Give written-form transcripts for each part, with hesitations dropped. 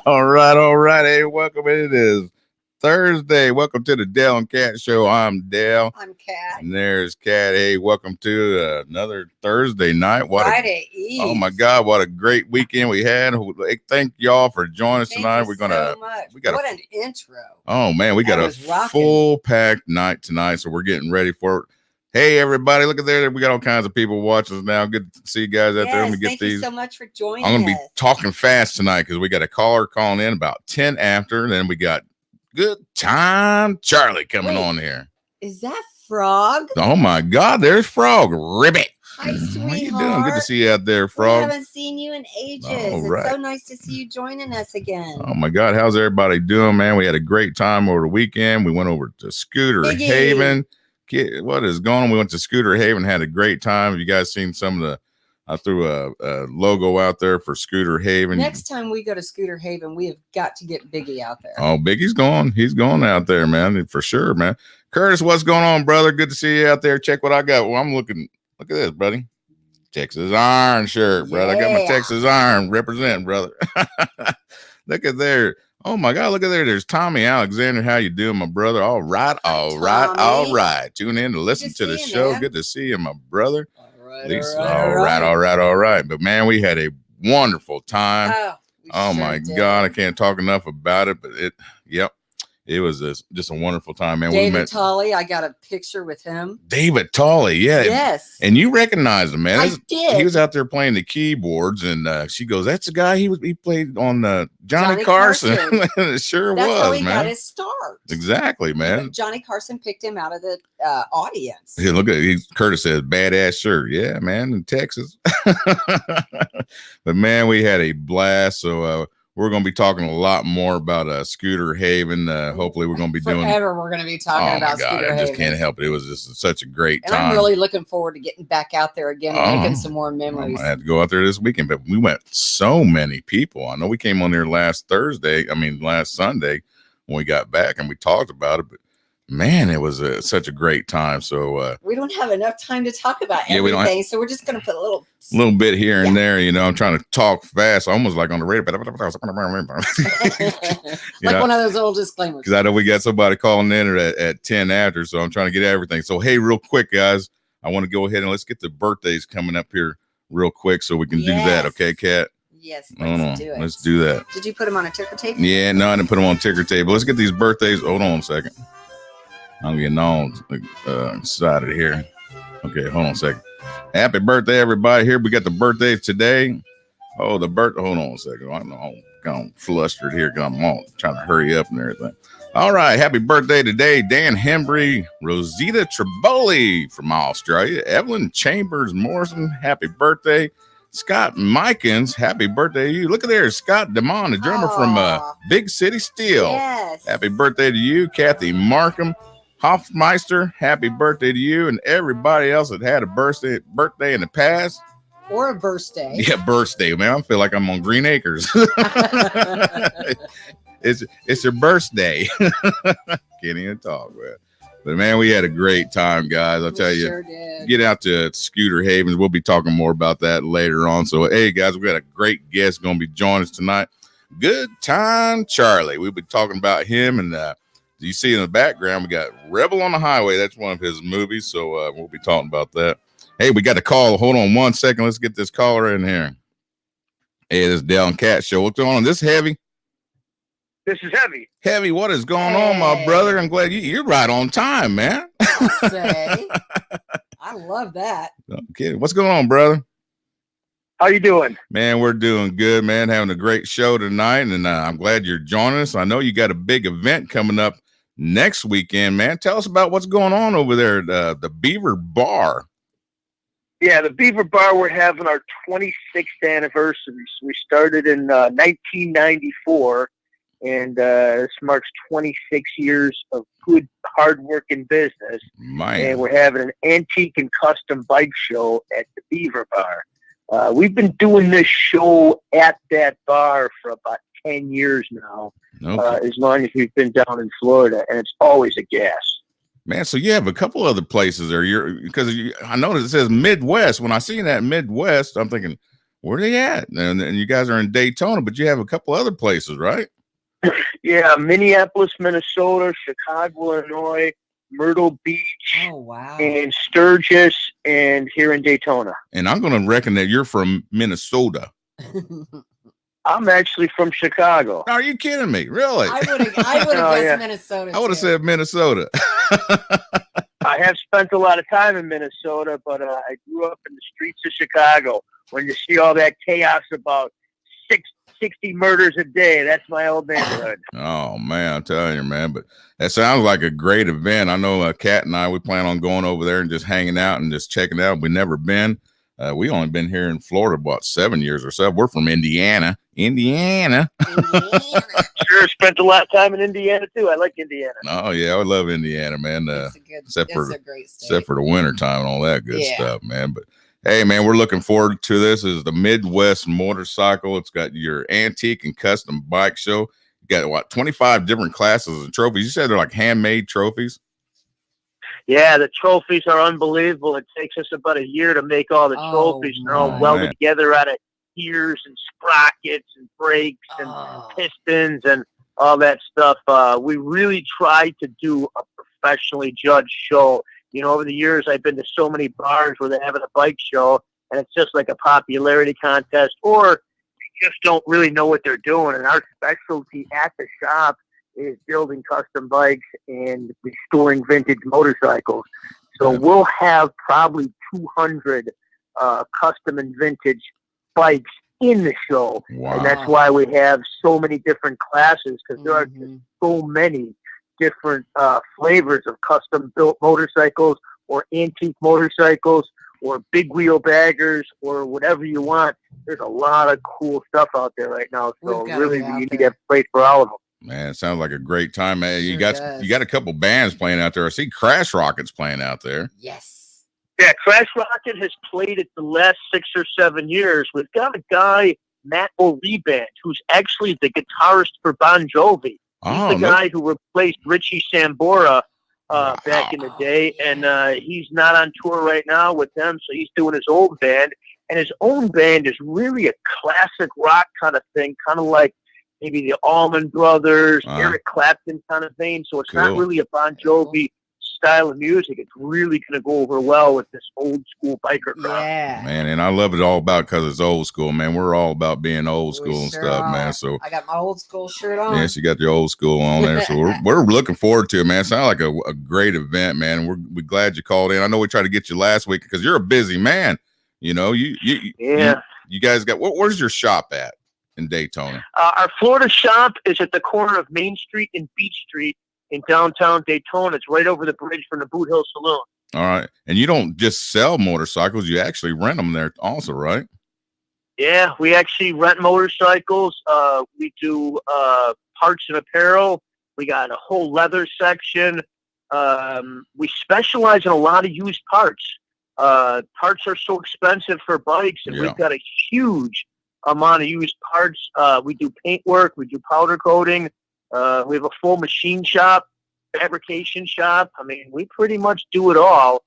All right. Hey, welcome. It is Thursday. Welcome to the Dale and Cat Show. I'm Dale. I'm Cat. And there's Cat. Hey, welcome to another Thursday night. Friday Eve. Oh my God, what a great weekend we had. Thank y'all for joining us tonight. We're gonna. What an intro. Oh man, we got a full packed night tonight, so we're getting ready for it. Hey everybody, look at there. We got all kinds of people watching us now. Good to see you guys out there. Thank you so much for joining us. I'm going to be talking fast tonight because we got a caller calling in about 10 after. And then we got Goodtime Charlie coming on here. Is that Frog? Oh my God, there's Frog. Ribbit. Hi, sweetheart. How you doing? Good to see you out there, Frog. We haven't seen you in ages. It's so nice to see you joining us again. Oh my God, how's everybody doing, man? We had a great time over the weekend. We went over to Scooter Haven. What is going on? We went to Scooter Haven, had a great time. Have you guys seen some of I threw a logo out there for Scooter Haven. Next time we go to Scooter Haven, we have got to get Biggie out there. Oh, Biggie's going. He's going out there, man, for sure, man. Curtis, what's going on, brother? Good to see you out there. Check what I got. Well, look at this, buddy. Texas Iron shirt, brother. I got my Texas Iron representing, brother. Look at there. Oh my God, look at there. There's Tommy Alexander. How you doing, my brother? All right. Tune in to listen to the show. Good to see you, my brother. All right. But man, we had a wonderful time. Oh my God, I can't talk enough about it. But it was just a wonderful time, man. David Tolley, I got a picture with him. David Tolley, yeah. Yes. And you recognized him, man. I did. He was out there playing the keyboards, and she goes, "That's the guy. He played on Johnny Carson." It sure That's was, how he man. got his start. Exactly, man. Johnny Carson picked him out of the audience. Hey, look at Curtis says, "Badass shirt." Yeah, man, in Texas. But man, we had a blast. So we're going to be talking a lot more about Scooter Haven. Hopefully, we're going to be doing forever. We're going to be talking about Scooter Haven. I just can't help it. It was just such a great time. I'm really looking forward to getting back out there again and making some more memories. I had to go out there this weekend, but we went so many people. I know we came on there last Sunday when we got back and we talked about it, but man, it was such a great time. So we don't have enough time to talk about everything, so we're just going to put a little bit here and there. You know, I'm trying to talk fast, almost like on the radio, like one of those old disclaimers. Because I know we got somebody calling in at 10 after, so I'm trying to get everything. So hey, real quick, guys, I want to go ahead and let's get the birthdays coming up here real quick, so we can do that. Okay, Kat? Yes, let's do it. Let's do that. Did you put them on a ticker tape? Yeah, no, I didn't put them on ticker tape. Let's get these birthdays. Hold on a second. I'm getting all excited here. Okay, hold on a second. Happy birthday, everybody. Here we got the birthdays today. Oh, hold on a second. I'm kind of flustered here because I'm all trying to hurry up and everything. All right, happy birthday today, Dan Hembry, Rosita Triboli from Australia, Evelyn Chambers Morrison, happy birthday. Scott Mikens, happy birthday to you. Look at there, Scott DeMond, the drummer from Big City Steel. Yes. Happy birthday to you. Kathy Markham, Hoffmeister, happy birthday to you and everybody else that had a birthday in the past. Or a birthday. Yeah, birthday, man. I feel like I'm on Green Acres. It's your birthday. Can't even talk, man. But man, we had a great time, guys. I'll tell you, sure did. Get out to Scooter Havens. We'll be talking more about that later on. So, hey, guys, we got a great guest going to be joining us tonight. Goodtime Charlie. We'll be talking about him. And you see in the background, we got Rebel on the Highway. That's one of his movies. So we'll be talking about that. Hey, we got a call. Hold on 1 second. Let's get this caller in here. Hey, this is Dale and Cat Show. What's going on? This Heavy? This is Heavy. Heavy, what is going on, my brother? I'm glad you're right on time, man. Say, I love that. Okay, what's going on, brother? How you doing? Man, we're doing good, man. Having a great show tonight, and I'm glad you're joining us. I know you got a big event coming up next weekend, man. Tell us about what's going on over there at the Beaver Bar. Yeah, the Beaver Bar, we're having our 26th anniversary. So we started in 1994. And this marks 26 years of good, hard-working business. Man. And we're having an antique and custom bike show at the Beaver Bar. We've been doing this show at that bar for about 10 years now, as long as we've been down in Florida, and it's always a gas. Man, so you have a couple other places there. I noticed it says Midwest. When I see that Midwest, I'm thinking, where are they at? And you guys are in Daytona, but you have a couple other places, right? Yeah, Minneapolis, Minnesota, Chicago, Illinois, Myrtle Beach, and Sturgis, and here in Daytona. And I'm going to reckon that you're from Minnesota. I'm actually from Chicago. Are you kidding me? Really? I would have guessed Minnesota. I would have said Minnesota. I have spent a lot of time in Minnesota, but I grew up in the streets of Chicago. When you see all that chaos about 60 murders a day. That's my old neighborhood. Oh, man, I'm telling you, man. But that sounds like a great event. I know Kat and I, we plan on going over there and just hanging out and just checking it out. We've never been. We only been here in Florida about 7 years or so. We're from Indiana. Sure, spent a lot of time in Indiana, too. I like Indiana. Oh, yeah, I love Indiana, man. Except for the winter time and all that good stuff, man. But hey, man, we're looking forward to this. This is the Midwest Motorcycle. It's got your antique and custom bike show. You got, 25 different classes and trophies. You said they're like handmade trophies? Yeah, the trophies are unbelievable. It takes us about a year to make all the trophies. They're all welded together out of gears and sprockets and brakes and pistons and all that stuff. We really try to do a professionally judged show. You know, over the years, I've been to so many bars where they're having a bike show, and it's just like a popularity contest, or they just don't really know what they're doing. And our specialty at the shop is building custom bikes and restoring vintage motorcycles. So we'll have probably 200 custom and vintage bikes in the show. Wow. And that's why we have so many different classes, because there are just so many different flavors of custom built motorcycles or antique motorcycles or big wheel baggers or whatever you want. There's a lot of cool stuff out there right now. So really we need to get place for all of them. Man, it sounds like a great time, man. Sure you got a couple bands playing out there. I see Crash Rocket's playing out there. Yes. Yeah, Crash Rocket has played it the last 6 or 7 years. We've got a guy, Matt O'Reband, who's actually the guitarist for Bon Jovi. He's the guy who replaced Richie Sambora back in the day, and he's not on tour right now with them, so he's doing his own band. And his own band is really a classic rock kind of thing, kind of like maybe the Allman Brothers, Eric Clapton kind of thing. So it's not really a Bon Jovi style of music. It's really going to go over well with this old school biker crowd. Yeah, man, and I love it all about because it's old school, man. We're all about being old school and stuff, man. So I got my old school shirt on. Yes, you got your old school on there. So we're looking forward to it, man. It sounds like a great event, man. We're glad you called in. I know we tried to get you last week because you're a busy man. You know, you guys got where's your shop at in Daytona? Our Florida shop is at the corner of Main Street and Beach Street in downtown Daytona. It's right over the bridge from the Boot Hill Saloon. All right. And you don't just sell motorcycles, you actually rent them there also, right? Yeah, we actually rent motorcycles. We do parts and apparel. We got a whole leather section. We specialize in a lot of used parts. Parts are so expensive for bikes, and we've got a huge amount of used parts. We do paint work. We do powder coating. We have a full machine shop, fabrication shop. I mean, we pretty much do it all.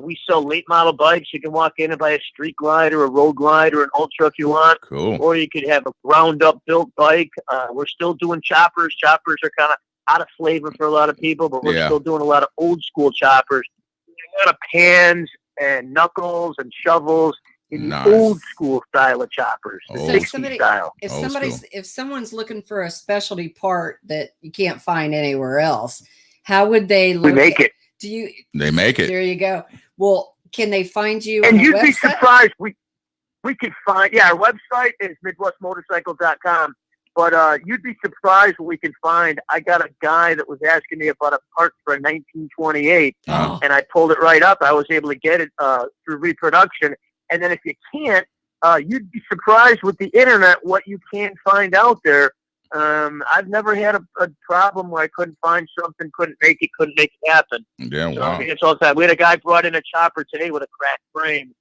We sell late model bikes. You can walk in and buy a street glide or a road glide or an ultra if you want. Cool. Or you could have a ground up built bike. We're still doing choppers. Choppers are kind of out of flavor for a lot of people, but we're still doing a lot of old school choppers. A lot of pans and knuckles and shovels in the old school style of choppers. So if someone's looking for a specialty part that you can't find anywhere else, how would they look? We make it. They make it. There you go. Well, can they find you? And you'd be surprised. We could find. Yeah, our website is MidwestMotorcycle.com. But you'd be surprised what we can find. I got a guy that was asking me about a part for a 1928, and I pulled it right up. I was able to get it through reproduction. And then if you can't, you'd be surprised with the internet what you can find out there. I've never had a problem where I couldn't find something, couldn't make it happen. Yeah, so, wow. I mean, it's all the time. We had a guy brought in a chopper today with a cracked frame,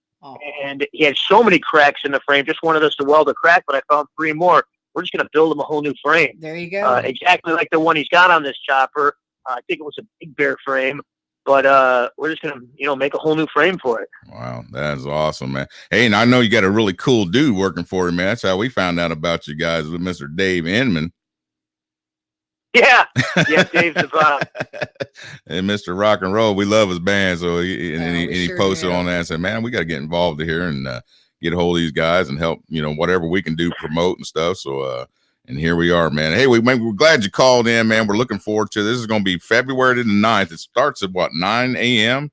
and he had so many cracks in the frame. Just wanted us to weld a crack, but I found 3 more. We're just going to build him a whole new frame. There you go. Exactly like the one he's got on this chopper. I think it was a Big Bear frame, but we're just going to, make a whole new frame for it. Wow, that's awesome, man. Hey, and I know you got a really cool dude working for you, man. That's how we found out about you guys with Mr. Dave Inman. Yeah, Dave's the bomb. And Mr. Rock and Roll, we love his band, so he posted on that and said, "Man, we got to get involved here and get a hold of these guys and help, whatever we can do, promote and stuff." So, and here we are, man. Hey, we're glad you called in, man. We're looking forward to this. This is going to be February the 9th. It starts at 9 a.m.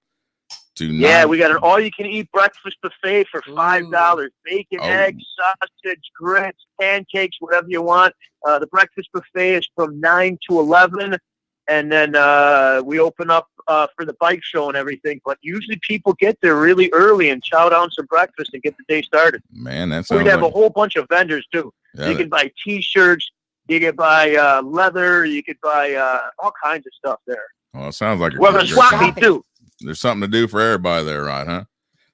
to 9. Yeah, we got an all-you-can-eat breakfast buffet for $5. Bacon, eggs, sausage, grits, pancakes, whatever you want. The breakfast buffet is from 9 to 11. And then we open up for the bike show and everything. But usually people get there really early and chow down some breakfast and get the day started. Man, that sounds We'd have a whole bunch of vendors, too. Yeah, you can buy T-shirts. You can buy leather. You could buy all kinds of stuff there. Well, it sounds like we're going to swap meet, too. There's something to do for everybody there, right, huh?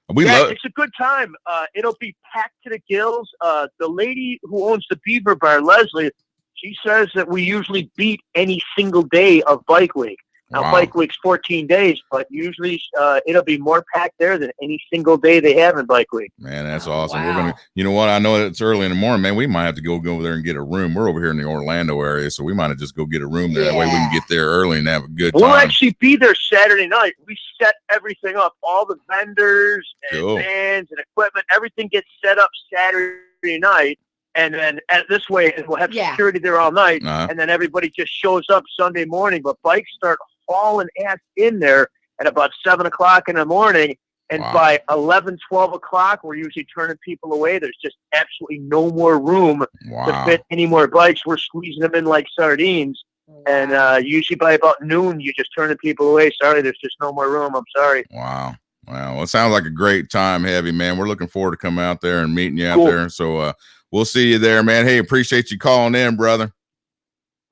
It's a good time. It'll be packed to the gills. The lady who owns the Beaver Bar, Leslie, she says that we usually beat any single day of Bike Week. Now, Bike Week's 14 days, but usually it'll be more packed there than any single day they have in Bike Week. Man, that's awesome. Wow. We're gonna, you know what? I know it's early in the morning, man. We might have to go over there and get a room. We're over here in the Orlando area, so we might have just go get a room there. That way we can get there early and have a good time. We'll actually be there Saturday night. We set everything up. All the vendors and vans and equipment, everything gets set up Saturday night. And then this way, we'll have security there all night. And then everybody just shows up Sunday morning. But bikes start hauling ass in there at about 7 o'clock in the morning. And by 11, 12 o'clock, we're usually turning people away. There's just absolutely no more room to fit any more bikes. We're squeezing them in like sardines. And usually by about noon, you're just turning people away. Sorry, there's just no more room. I'm sorry. Wow. Well, it sounds like a great time, Heavy, man. We're looking forward to coming out there and meeting you out there. So we'll see you there, man. Hey, appreciate you calling in, brother.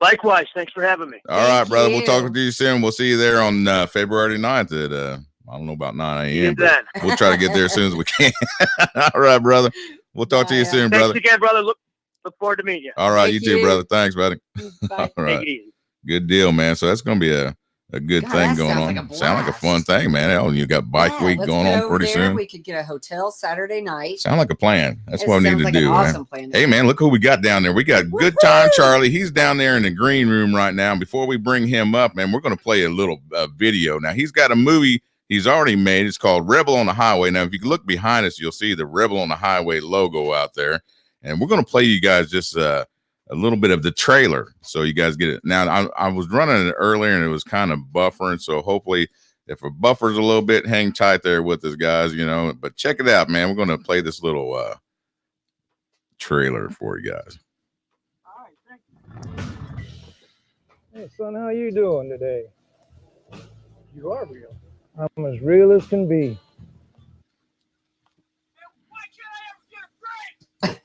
Likewise. Thanks for having me. All right, brother. We'll talk to you soon. We'll see you there on February 9th at, I don't know, about 9 a.m. We'll try to get there as soon as we can. All right, brother. We'll talk to you soon, brother. Thanks again, brother. Look forward to meeting you. All right, you too, brother. Thanks, buddy. Bye. All right. Take it easy. Good deal, man. So that's going to be a good thing going on. Sound like a fun thing, man. Hell, you got Bike Week going on pretty soon. We could get a hotel Saturday night. Sound like a plan. That's what we need to do, an awesome man. plan. Hey, man, look who we got down there. We got Goodtime Charlie. He's down there in the green room right now. Before we bring him up, man, we're going to play a little video. Now, he's got a movie he's already made. It's called Rebel on the Highway. Now, if you look behind us, you'll see the Rebel on the Highway logo out there. And we're going to play you guys just a little bit of the trailer so you guys get it. Now, I was running it earlier and it was kind of buffering. So hopefully if it buffers a little bit, hang tight there with us, guys, but check it out, man. We're going to play this little trailer for you guys. All right, thank you. Hey, son, how you doing today? You are real. I'm as real as can be. Why can't I ever get a break?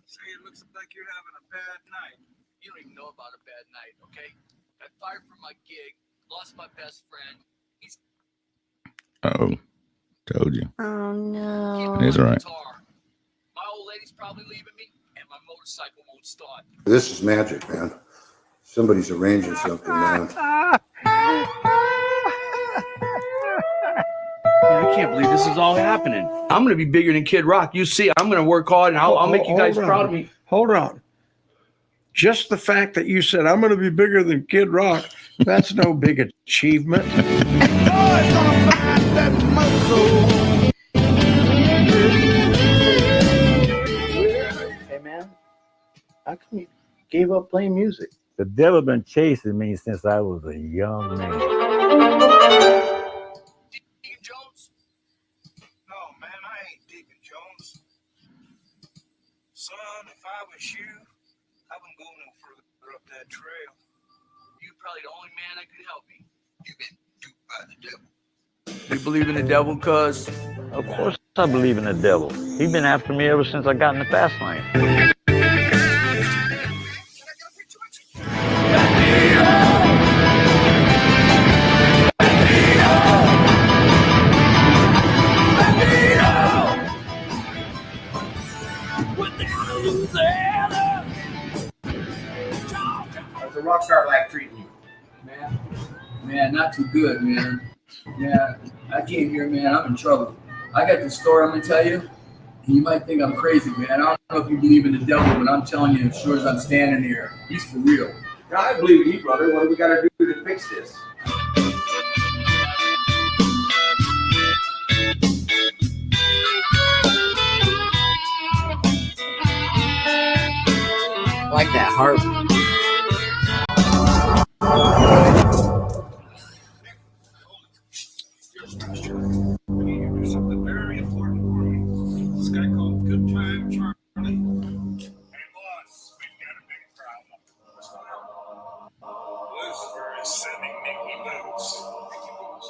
Say it looks like you're having a bad night. You don't even know about a bad night, okay? I fired from my gig, lost my best friend. He's told you. Oh no. It's all right. My old lady's probably leaving me, and my motorcycle won't start. This is magic, man. Somebody's arranging something, man. I can't believe this is all happening. I'm going to be bigger than Kid Rock. You see, I'm going to work hard, and I'll make you guys proud of me. Hold on. Just the fact that you said, I'm going to be bigger than Kid Rock, that's no big achievement. Hey, man, how come you gave up playing music? The devil been chasing me since I was a young man. Deacon Jones? No, man, I ain't Deacon Jones. Son, if I was you, I wouldn't go no further up that trail. You're probably the only man that could help me. You've been duped by the devil. You believe in the devil, cuz? Of course I believe in the devil. He's been after me ever since I got in the fast lane. How's the rock star life treating you? Man, not too good, man. Yeah, I came here, man. I'm in trouble. I got this story I'm gonna tell you. And you might think I'm crazy, man. I don't know if you believe in the devil, but I'm telling you, as sure as I'm standing here, he's for real. Now, I believe in you, brother. What do we got to do to fix this? Like that harp. We need to do something very important for me. This guy called Goodtime Charlie. Hey, boss, we've got a big problem. Lucifer is sending Nicky Boots. Nicky Boots.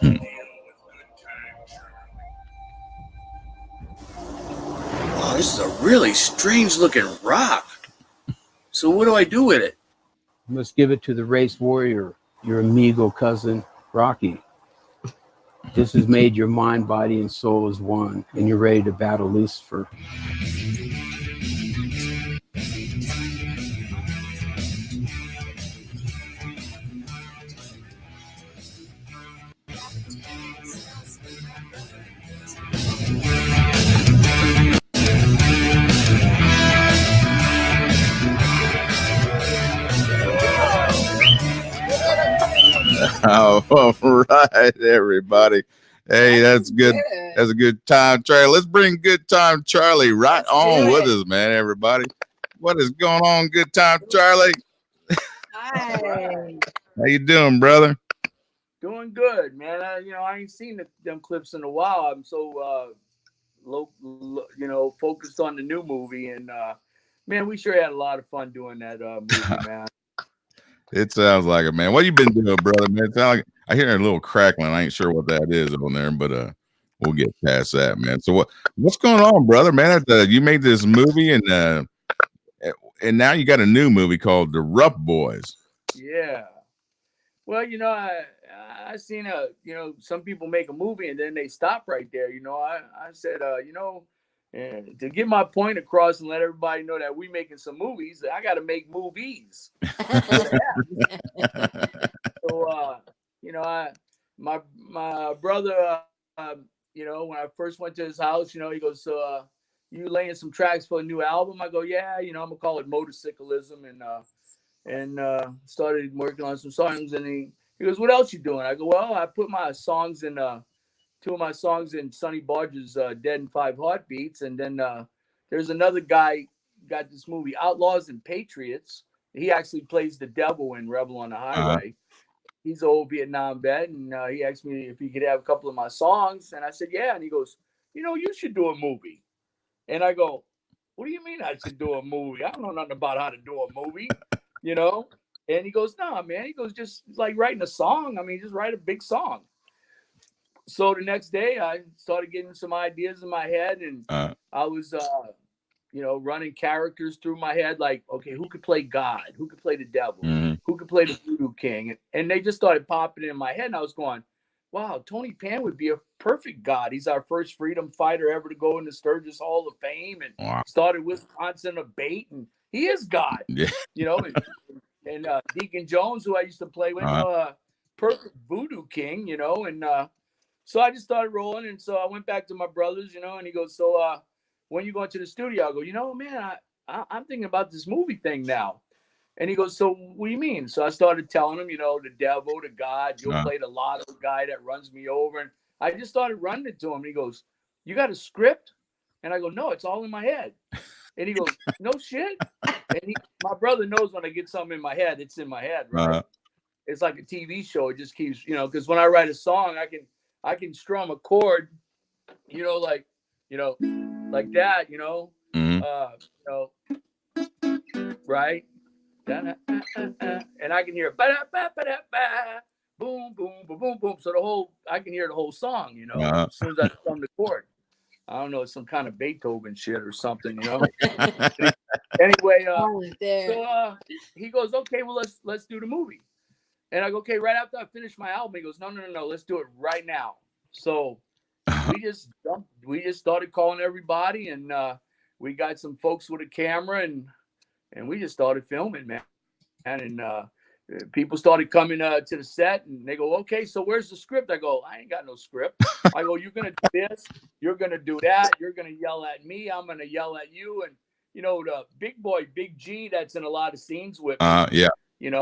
Deal with Goodtime Charlie. Wow, this is a really strange looking rock. So what do I do with it? You must give it to the race warrior, your amigo cousin, Rocky. This has made your mind, body, and soul as one, and you're ready to battle Lucifer. All right, everybody. Hey, that's good. That's a good time, Charlie. Let's bring Good Time Charlie right on with us, man. Everybody, what is going on, Good Time Charlie? Hi. How you doing, brother? Doing good, man. I ain't seen them clips in a while. I'm so focused on the new movie, and man, we sure had a lot of fun doing that movie, man. It sounds like it, man. What you been doing, brother? Man, it sounds like I hear a little crackling. I ain't sure what that is on there, but we'll get past that, man. So what's going on, brother? Man, you made this movie, and now you got a new movie called The Rough Boys. Yeah. Well, I seen some people make a movie and then they stop right there. I said, to get my point across and let everybody know that we making some movies, I got to make movies. So, my brother, when I first went to his house, he goes, you laying some tracks for a new album? I go, yeah, I'm gonna call it Motorcyclism, and started working on some songs. And he goes, what else you doing? I go, well, I put my songs in, two of my songs in Sonny Barger's Dead in 5 Heartbeats. And then there's another guy got this movie, Outlaws and Patriots. He actually plays the devil in Rebel on the Highway. He's an old Vietnam vet, and he asked me if he could have a couple of my songs. And I said, yeah. And he goes, you should do a movie. And I go, what do you mean I should do a movie? I don't know nothing about how to do a movie, And he goes, nah, man. He goes, just like writing a song. I mean, just write a big song. So the next day I started getting some ideas in my head, and I was running characters through my head, like, okay, who could play God? Who could play the devil? Mm-hmm. Who could play the voodoo king? And they just started popping in my head, and I was going, wow, Tony Pan would be a perfect God. He's our first freedom fighter ever to go into Sturgis Hall of Fame, and started Wisconsin a bait, and he is God. Yeah. And Deacon Jones, who I used to play with, perfect voodoo king, and so I just started rolling, and so I went back to my brothers, and he goes, so when you going to the studio? I go, man, I'm thinking about this movie thing now. And he goes, so what do you mean? So I started telling him, the devil, the God, you'll play the lotto guy that runs me over. And I just started running it to him. And he goes, you got a script? And I go, no, it's all in my head. And he goes, no shit. And my brother knows when I get something in my head, it's in my head, right? It's like a TV show. It just keeps, because when I write a song, I can strum a chord, like that, right? And I can hear boom, boom, boom, boom, boom. So I can hear the whole song, as soon as I strum the chord. I don't know, it's some kind of Beethoven shit or something, Anyway, so he goes, okay, well, let's do the movie. And I go, okay, right after I finish my album, he goes, no, let's do it right now. So we just started calling everybody, and we got some folks with a camera, and we just started filming, man. And people started coming to the set, and they go, okay, so where's the script? I go, I ain't got no script. I go, you're going to do this, you're going to do that, you're going to yell at me, I'm going to yell at you. And, the big boy, Big G, that's in a lot of scenes with me, been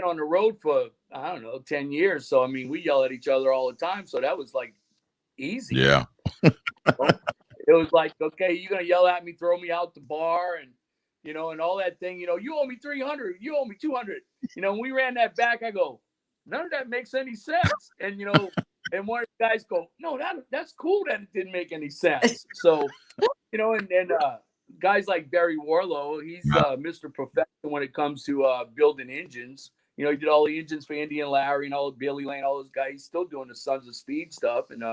on the road for, I don't know, 10 years. So, I mean, we yell at each other all the time. So that was like easy. Yeah. It was like, okay, you're going to yell at me, throw me out the bar, and, and all that thing, you owe me 300, you owe me 200. When we ran that back, I go, none of that makes any sense. And, and one of the guys go, no, that's cool that it didn't make any sense. So, and guys like Barry Warlow, he's Mr. Perfection when it comes to building engines. He did all the engines for Andy and Larry and all Billy Lane, all those guys. He's still doing the Sons of Speed stuff. And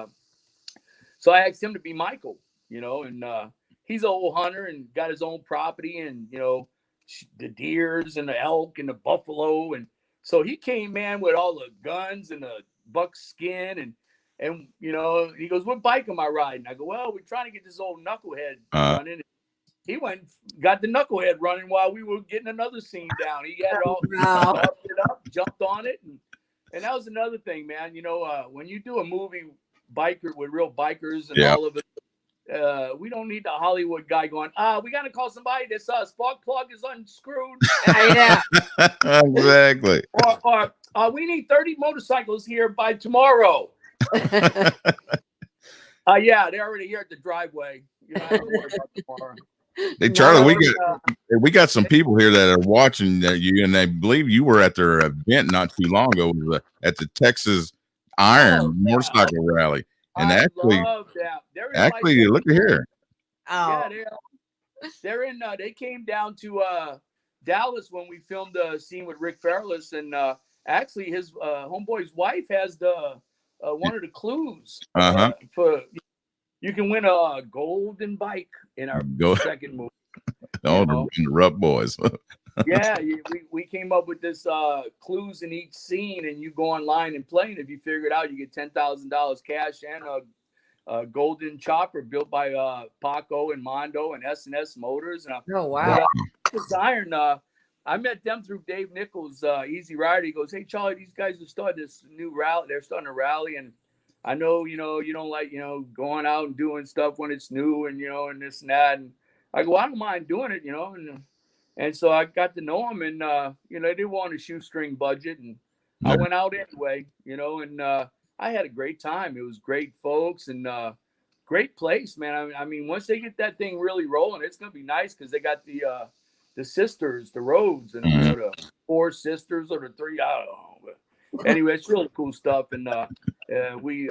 so I asked him to be Michael, and he's an old hunter and got his own property, and, the deers and the elk and the buffalo. And so he came, man, with all the guns and the buck skin. And he goes, what bike am I riding? I go, well, we're trying to get this old knucklehead running. He went and got the knucklehead running while we were getting another scene down. He had it all it up, jumped on it. And that was another thing, man. When you do a movie biker with real bikers and all of it, we don't need the Hollywood guy going, we got to call somebody. This spark plug is unscrewed. Exactly. Or we need 30 motorcycles here by tomorrow. Yeah, they're already here at the driveway. I don't worry about tomorrow. Hey, Charlie, we got some people here that are watching you, and they believe you were at their event not too long ago at the Texas Iron motorcycle rally. And actually, look at here. Yeah, they're in. They came down to Dallas when we filmed the scene with Rick Fairless, and actually, his homeboy's wife has the one of the clues for. You can win a golden bike in our second movie. The Rough Boys. Yeah, we came up with this clues in each scene, and you go online and play. And if you figure it out, you get $10,000 cash and a golden chopper built by Paco and Mondo and S&S Motors. And oh wow! Iron. I met them through Dave Nichols, Easy Rider. He goes, "Hey Charlie, these guys have started this new rally. They're starting a rally, and I know, you don't like, going out and doing stuff when it's new and, and this and that." And I go, I don't mind doing it, and so I got to know them, and, they didn't want a shoestring budget, and I went out anyway, and I had a great time. It was great folks and great place, man. I mean, once they get that thing really rolling, it's going to be nice because they got the sisters, the Rhodes, and the 4 sisters or the 3, I don't know. But anyway, it's really cool stuff. And we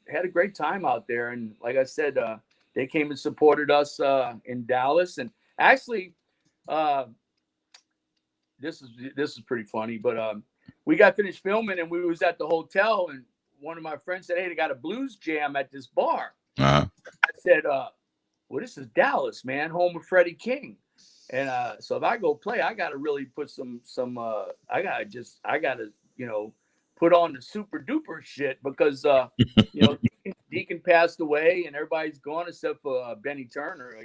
had a great time out there. And like I said, they came and supported us in Dallas. And actually, this is pretty funny, but we got finished filming and we was at the hotel, and one of my friends said, "Hey, they got a blues jam at this bar." I said, "Well, well, this is Dallas, man, home of Freddie King. And so if I go play, I got to really put I got to, put on the super duper shit because, Deacon passed away and everybody's gone except for Benny Turner.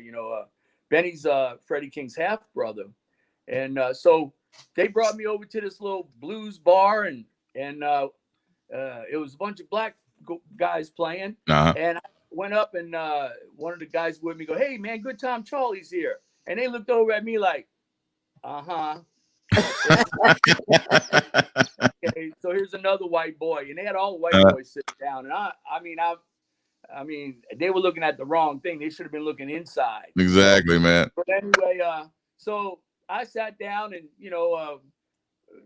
Benny's Freddie King's half brother. And so they brought me over to this little blues bar and it was a bunch of black guys playing. And I went up and one of the guys with me go, "Hey, man, Goodtime Charlie's here." And they looked over at me like, "Uh-huh." Okay, so here's another white boy. And they had all the white boys sitting down. And I mean, they were looking at the wrong thing. They should have been looking inside. Exactly, man. But anyway, so I sat down and,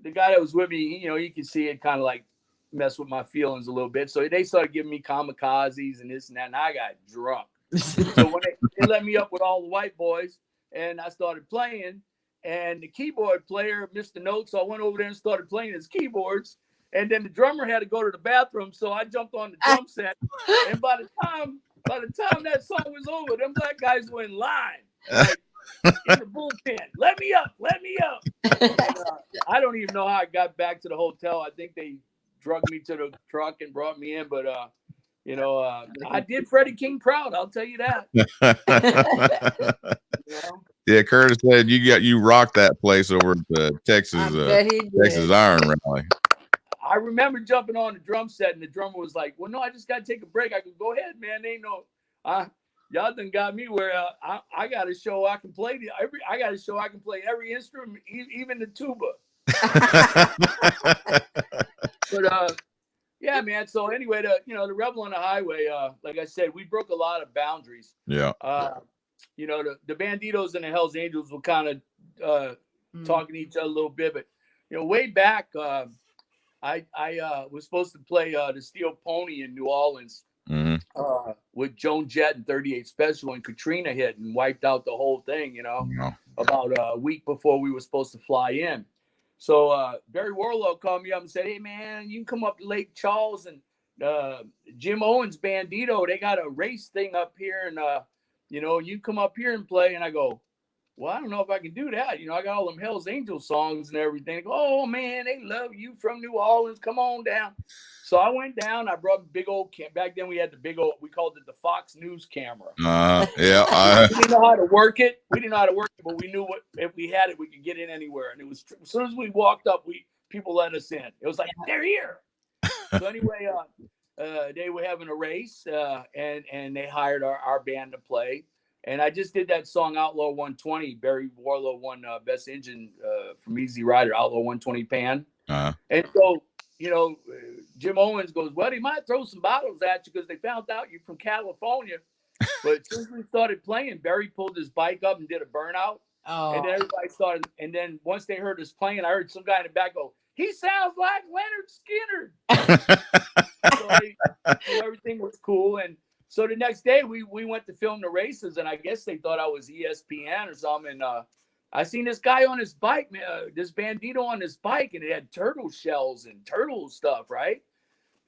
the guy that was with me, you can see it kind of like mess with my feelings a little bit. So they started giving me kamikazes and this and that. And I got drunk. So when they let me up with all the white boys and I started playing, and the keyboard player missed the note. So I went over there and started playing his keyboards. And then the drummer had to go to the bathroom. So I jumped on the drum set. And by the time that song was over, them black guys were in line. Like, in the bullpen. Let me up. And, I don't even know how I got back to the hotel. I think they drugged me to the truck and brought me in. But, I did Freddie King proud. I'll tell you that. Yeah, Curtis said you rocked that place over at the Texas Iron Rally. I remember jumping on the drum set and the drummer was like, "Well, no, I just got to take a break." I go, "Go ahead, man. Ain't no, y'all done got me where I got to show I can play every instrument, even the tuba." But yeah, man. So anyway, the Rebel on the Highway, like I said, we broke a lot of boundaries. Yeah. The Banditos and the Hells Angels were kind of talking to each other a little bit, but way back, I was supposed to play the Steel Pony in New Orleans with Joan Jett and 38 Special, and Katrina hit and wiped out the whole thing. About a week before we were supposed to fly in. So Barry Warlow called me up and said, "Hey, man, you can come up to Lake Charles and Jim Owens Bandito. They got a race thing up here, and you come up here and play." And I go, "Well, I don't know if I can do that. I got all them Hells Angels songs and everything." They go, "Oh, man, they love you from New Orleans. Come on down." So I went down. I brought big old back then we had the big old, we called it the Fox News camera. Yeah. We didn't know how to work it. But we knew if we had it, we could get in anywhere. And it was as soon as we walked up, people let us in. It was like, "They're here." So anyway, they were having a race, and they hired our band to play. And I just did that song Outlaw 120. Barry Warlow won Best Engine from Easy Rider, Outlaw 120 Pan. And so, Jim Owens goes, "Well, he might throw some bottles at you because they found out you're from California." But as soon as we started playing, Barry pulled his bike up and did a burnout. And then everybody started. And then once they heard us playing, I heard some guy in the back go, "He sounds like Leonard Skinner." So everything was cool. And so the next day we went to film the races, and I guess they thought I was ESPN or something. And I seen this guy on his bike, man, this Bandito on his bike, and it had turtle shells and turtle stuff, right?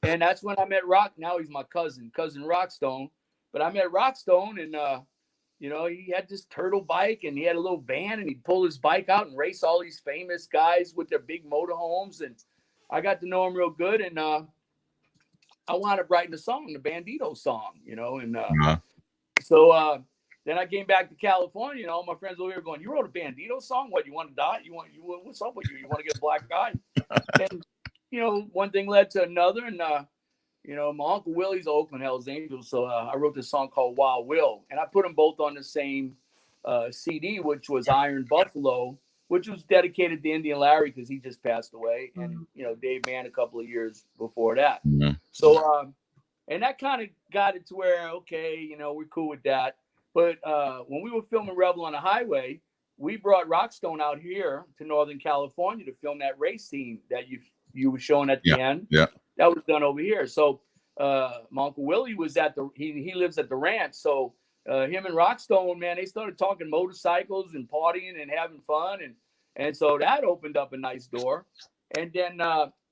And that's when I met Rock. Now he's my cousin Rockstone. But I met Rockstone, and he had this turtle bike, and he had a little van, and he'd pull his bike out and race all these famous guys with their big motorhomes. And I got to know him real good, and I wound up writing a song, the Bandito song, and so then I came back to California, and all my friends over here going, "You wrote a Bandito song? What, you want to die? What's up with you? You want to get a black guy?" And one thing led to another, and my Uncle Willie's Oakland Hells Angels, so I wrote this song called Wild Will, and I put them both on the same CD, which was Iron Buffalo, which was dedicated to Indian Larry because he just passed away, and Dave Mann a couple of years before that. So and that kind of got it to where, okay, we're cool with that. But when we were filming Rebel on the Highway, we brought Rockstone out here to Northern California to film that race scene that you were showing at the end. Yeah. That was done over here. So my Uncle Willie was he lives at the ranch. So him and Rockstone, man, they started talking motorcycles and partying and having fun. And so that opened up a nice door. And then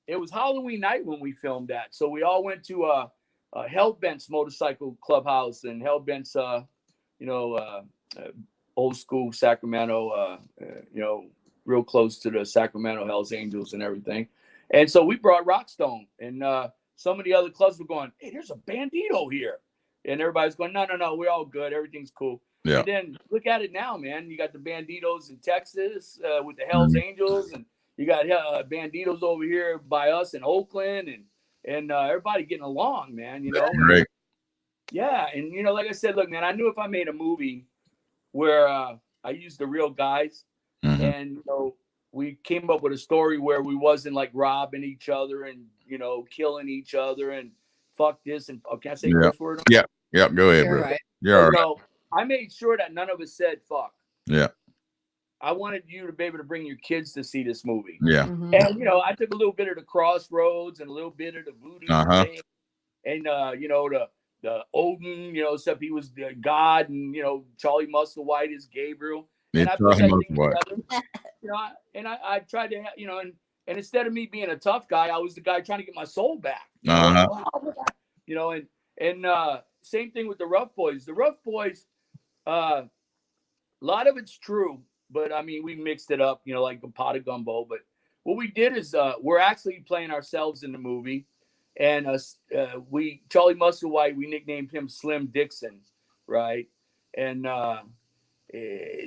it was Halloween night when we filmed that. So we all went to Hellbent's motorcycle clubhouse, and Hellbent's old school Sacramento, real close to the Sacramento Hells Angels and everything. And so we brought Rockstone, and some of the other clubs were going, hey, there's a bandito here. And everybody's going, no, we're all good. Everything's cool. Yeah. And then look at it now, man. You got the banditos in Texas with the Hells Angels, and you got banditos over here by us in Oakland, and everybody getting along, man, Right. Yeah. And, like I said, look, man, I knew if I made a movie where I used the real guys and, we came up with a story where we wasn't like robbing each other and, killing each other and fuck this. And can I say curse word? Yeah. Go ahead, bro. Right. You're all right. I made sure that none of us said fuck. Yeah. I wanted you to be able to bring your kids to see this movie. Yeah. Mhm. And, I took a little bit of the Crossroads and a little bit of the voodoo thing. And, the Odin, except he was God, and, Charlie Musselwhite is Gabriel. And I put that thing together, and I tried to, and instead of me being a tough guy, I was the guy trying to get my soul back. And same thing with the Rough Boys. The Rough Boys, a lot of it's true, but I mean, we mixed it up, like a pot of gumbo. But what we did is we're actually playing ourselves in the movie. And Charlie Musselwhite, we nicknamed him Slim Dixon, right? And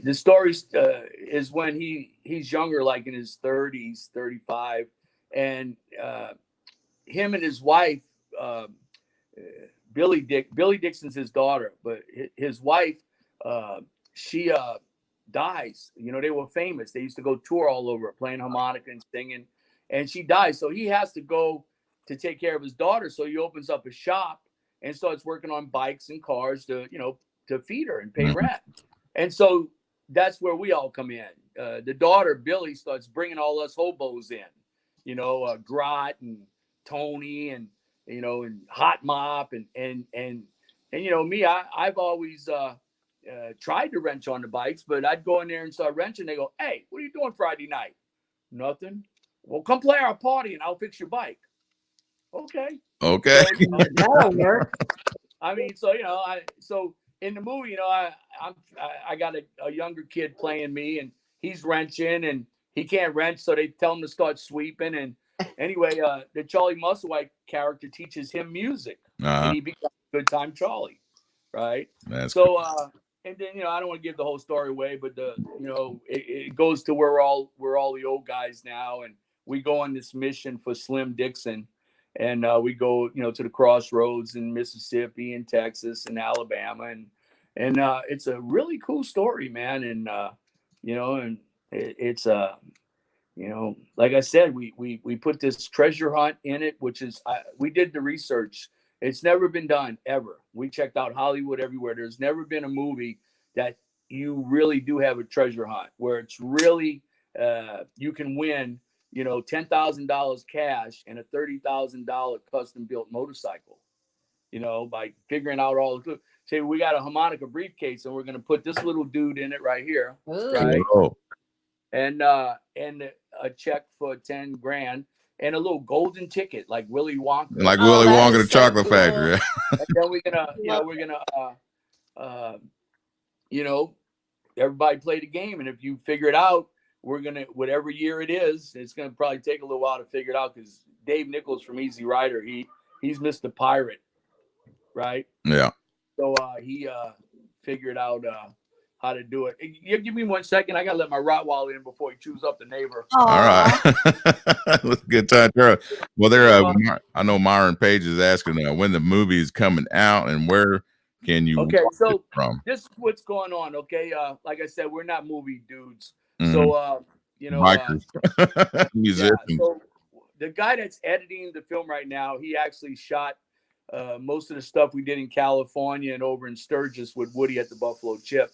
the story is when he's younger, like in his 30s, 35, and him and his wife, Billy Dixon's his daughter, but his wife, she dies. They were famous. They used to go tour all over, playing harmonica and singing, and she dies. So he has to go to take care of his daughter. So he opens up a shop and starts working on bikes and cars to feed her and pay rent. And so that's where we all come in. The daughter, Billy, starts bringing all us hobos in, Grot and Tony and, and Hot Mop and me, I've always tried to wrench on the bikes, but I'd go in there and start wrenching. They go, hey, what are you doing Friday night? Nothing. Well, come play our party and I'll fix your bike. Okay. So, that'll work. I mean, so so in the movie, I got a younger kid playing me, and he's wrenching, and he can't wrench, so they tell him to start sweeping. And anyway, the Charlie Musselwhite character teaches him music, and he becomes Goodtime Charlie, right? That's so. And then I don't want to give the whole story away, but it goes to we're all the old guys now, and we go on this mission for Slim Dixon. And we go, to the crossroads in Mississippi and Texas and Alabama, and it's a really cool story, man. And and it's like I said, we put this treasure hunt in it, which is we did the research. It's never been done ever. We checked out Hollywood everywhere. There's never been a movie that you really do have a treasure hunt where it's really you can win. $10,000 cash and a $30,000 custom built motorcycle, by figuring out all the clues. Say, we got a harmonica briefcase and we're going to put this little dude in it right here. Ooh. Right. Cool. And a check for 10 grand and a little golden ticket, like Willy Wonka. Like Willy Wonka, the chocolate factory. And then we're gonna, everybody play the game. And if you figure it out, we're going to, whatever year it is, it's going to probably take a little while to figure it out because Dave Nichols from Easy Rider, he's Mr. Pirate, right? Yeah. So he figured out how to do it. You give me 1 second. I got to let my Rottweiler in before he chews up the neighbor. All right. Good time, Charlie. Well, I know Myron Page is asking when the movie is coming out and where can you watch it from? This is what's going on, okay? Like I said, we're not movie dudes. So, musicians. So the guy that's editing the film right now, he actually shot most of the stuff we did in California and over in Sturgis with Woody at the Buffalo Chip.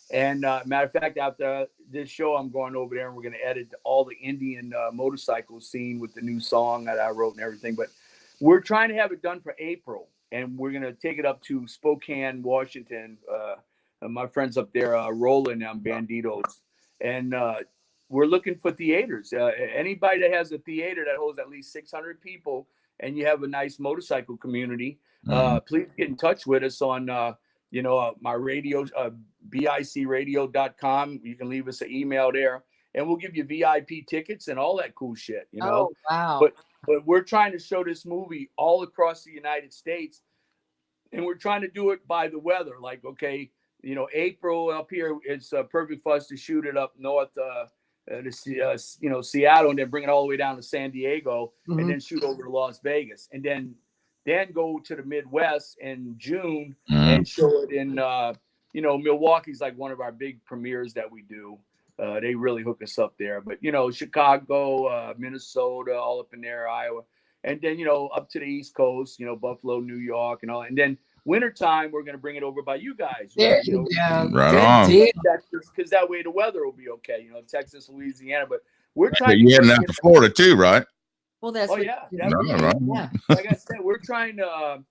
And matter of fact, after this show, I'm going over there and we're going to edit all the Indian motorcycle scene with the new song that I wrote and everything. But we're trying to have it done for April, and we're going to take it up to Spokane, Washington. My friends up there, rolling on Banditos. And we're looking for theaters. Anybody that has a theater that holds at least 600 people and you have a nice motorcycle community, please get in touch with us on, my radio, bicradio.com. You can leave us an email there, and we'll give you VIP tickets and all that cool shit, Oh, wow. But we're trying to show this movie all across the United States, and we're trying to do it by the weather. Like, okay, April up here, it's perfect for us to shoot it up north to Seattle, and then bring it all the way down to San Diego, and then shoot over to Las Vegas, and then go to the Midwest in June and show it in Milwaukee's like one of our big premieres that we do. They really hook us up there, but Chicago, Minnesota, all up in there, Iowa, and then up to the East Coast, Buffalo, New York, and all. And then wintertime, we're going to bring it over by you guys. There Right? you go. Right on. Texas, because that way the weather will be okay. Texas, Louisiana, but we're trying. You heading out to Florida too, right? Well, that's right. Yeah. Like I said, we're trying to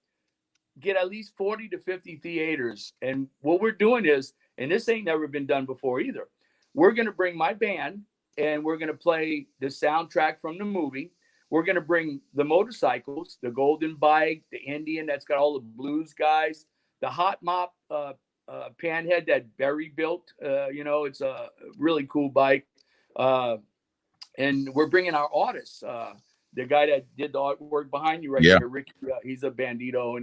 get at least 40 to 50 theaters, and what we're doing is, and this ain't never been done before either. We're going to bring my band, and we're going to play the soundtrack from the movie. We're going to bring the motorcycles, the Golden Bike, the Indian that's got all the blues guys, the Hot Mop Panhead that Barry built. It's a really cool bike. And we're bringing our artists. The guy that did the artwork behind you there, Ricky, he's a bandito,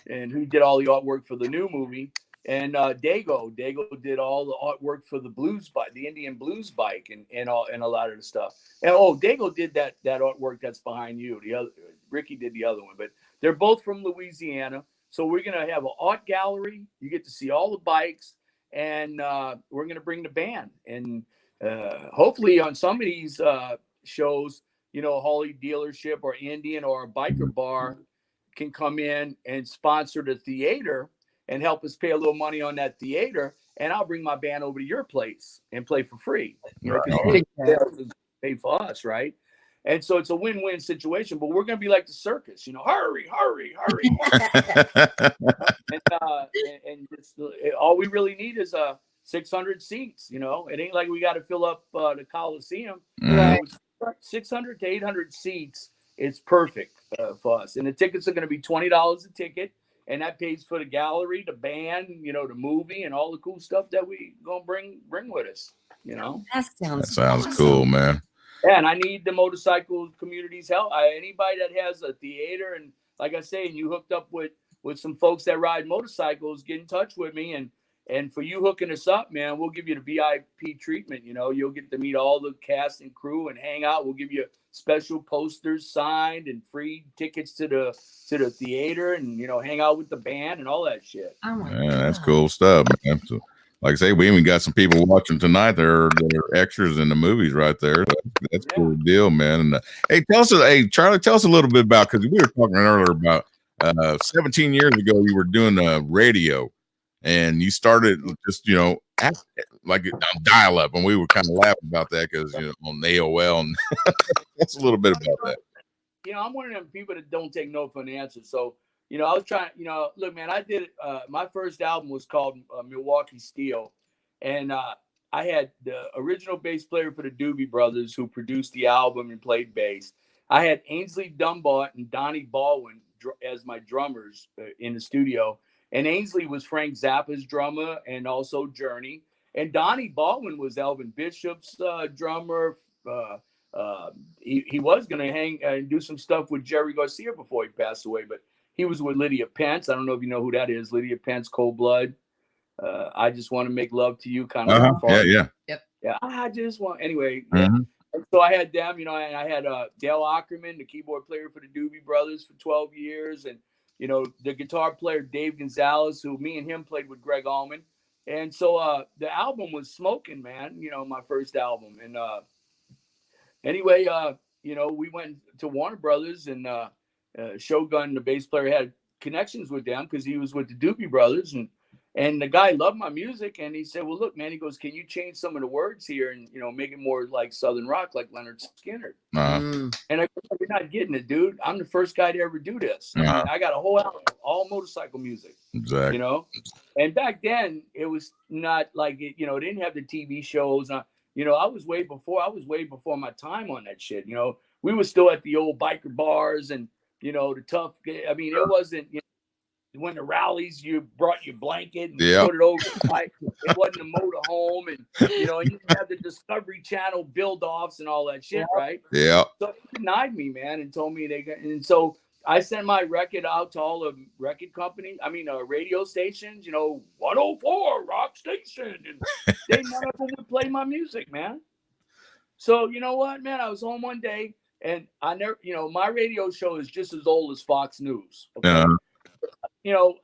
and who did all the artwork for the new movie. And Dago did all the artwork for the blues bike, the Indian blues bike, and a lot of the stuff. And Dago did that artwork that's behind you. The other Ricky did the other one, but they're both from Louisiana. So we're gonna have an art gallery. You get to see all the bikes, and we're gonna bring the band. And hopefully on some of these shows, Holly Dealership or Indian or a biker bar can come in and sponsor the theater and help us pay a little money on that theater, and I'll bring my band over to your place and play for free. Because pay for us, right? And so it's a win-win situation. But we're gonna be like the circus, hurry, hurry, hurry. and just, all we really need is 600 seats. It ain't like we got to fill up the Coliseum. 600 to 800 seats. It's perfect for us, and the tickets are going to be $20 a ticket. And that pays for the gallery, the band, the movie, and all the cool stuff that we gonna bring with us. That sounds awesome. Cool, man. Yeah, and I need the motorcycle community's help. Anybody that has a theater, and like I say, and you hooked up with some folks that ride motorcycles, get in touch with me. And for you hooking us up, man, we'll give you the VIP treatment. You'll get to meet all the cast and crew and hang out. We'll give you special posters signed and free tickets to the theater, and hang out with the band and all that shit. Oh my God. That's cool stuff, man. So, like I say, we even got some people watching tonight. They're extras in the movies right there. That's a cool deal, man. And hey, Charlie, tell us a little bit about, because we were talking earlier about 17 years ago you were doing radio. And you started just, like on dial-up, and we were kind of laughing about that because, on AOL, and that's a little bit about that. I'm one of them people that don't take no for an answer. So, I was trying, look, man, I did, my first album was called Milwaukee Steel. And I had the original bass player for the Doobie Brothers who produced the album and played bass. I had Ainsley Dunbar and Donnie Baldwin as my drummers in the studio. And Ainsley was Frank Zappa's drummer and also Journey. And Donnie Baldwin was Elvin Bishop's drummer. He was going to hang and do some stuff with Jerry Garcia before he passed away, but he was with Lydia Pence. I don't know if you know who that is. Lydia Pence, Cold Blood. I Just Want to Make Love to You, kind of. Yeah. Yep. I just want, anyway. Yeah. And so I had them, and I had Dale Ackerman, the keyboard player for the Doobie Brothers for 12 years. And, the guitar player, Dave Gonzalez, who me and him played with Greg Allman. And so the album was smoking, man, my first album. And anyway, we went to Warner Brothers, and Shogun, the bass player, had connections with them because he was with the Doobie Brothers. And the guy loved my music, and he said, well, look, man, he goes, can you change some of the words here and, make it more like Southern rock, like Leonard Skinner? And I go, you're not getting it, dude. I'm the first guy to ever do this. I got a whole album, all motorcycle music. Exactly. And back then it was not like it, it didn't have the TV shows. I was way before my time on that shit. We were still at the old biker bars and, the tough, I mean, it wasn't, when the rallies, you brought your blanket and Yep. put it over the bike. It wasn't a motorhome, and you know, and you have the Discovery Channel build-offs and all that shit, right? Yeah. So they denied me, man, and told me and so I sent my record out to all the record companies. I mean, radio stations. You know, 104 rock station, and none of them would play my music, man. So you know what, man? I was home one day, and I never, you know, my radio show is just as old as Fox News. Okay? You know,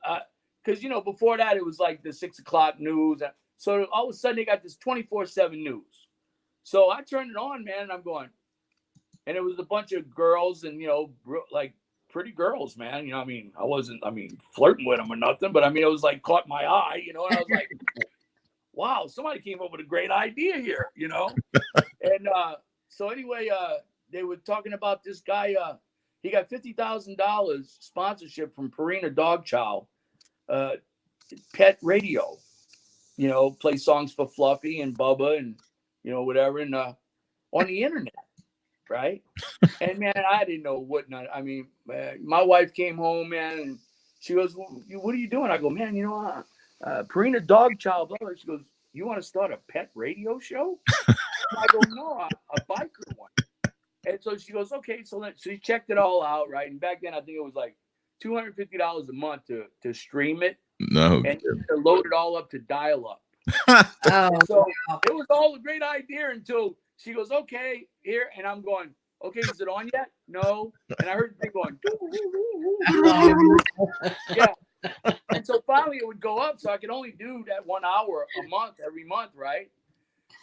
because you know, before that it was like the 6 o'clock news. So all of a sudden they got this 24/7 news. So I turned it on, man, and I'm going, and it was a bunch of girls, and you know, like pretty girls, man. You know, I mean, I wasn't, flirting with them or nothing, but I mean, it was like caught my eye, you know, and I was like, wow, somebody came up with a great idea here, you know. And so anyway, they were talking about this guy. He got $50,000 sponsorship from Purina Dog Chow, pet radio. You know, play songs for Fluffy and Bubba and you know whatever, and on the internet, right? And man, I didn't know what not. I mean, my wife came home, man, and she goes, well, "What are you doing?" I go, "Man, you know, Purina Dog Chow." Blah, blah. She goes, "You want to start a pet radio show?" I go, "No, a biker one." And so she goes, "Okay." So she checked it all out, right? And back then, I think it was like $250 a month to stream it. No. And to load it all up to dial up. So it was all a great idea until she goes, "Okay, here," and I'm going, "Okay, is it on yet?" No. And I heard the thing going, yeah. And so finally it would go up, so I could only do that 1 hour a month, every month, right?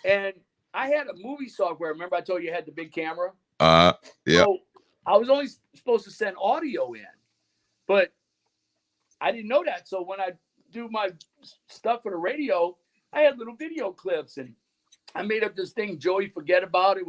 And I had a movie software. Remember I told you I had the big camera? Yeah. So I was only supposed to send audio in, but I didn't know that. So when I do my stuff for the radio, I had little video clips, and I made up this thing, Joey Forget About It,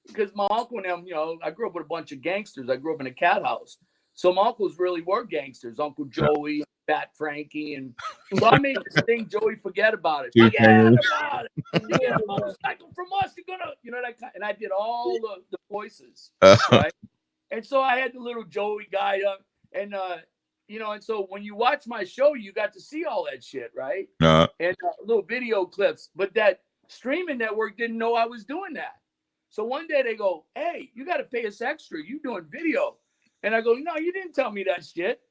because my uncle and them, you know, I grew up with a bunch of gangsters. I grew up in a cat house. So my uncles really were gangsters, Uncle Joey, Fat Frankie. And so I made this thing, Joey Forget About It. Forget about it. You get a motorcycle from us, you're going to, you know, that kind. And I did all the voices, right? And so I had the little Joey guy up, and, you know, and so when you watch my show, you got to see all that shit, right? And little video clips. But that streaming network didn't know I was doing that. So one day they go, "Hey, you got to pay us extra. You doing video." And I go, "No, you didn't tell me that shit."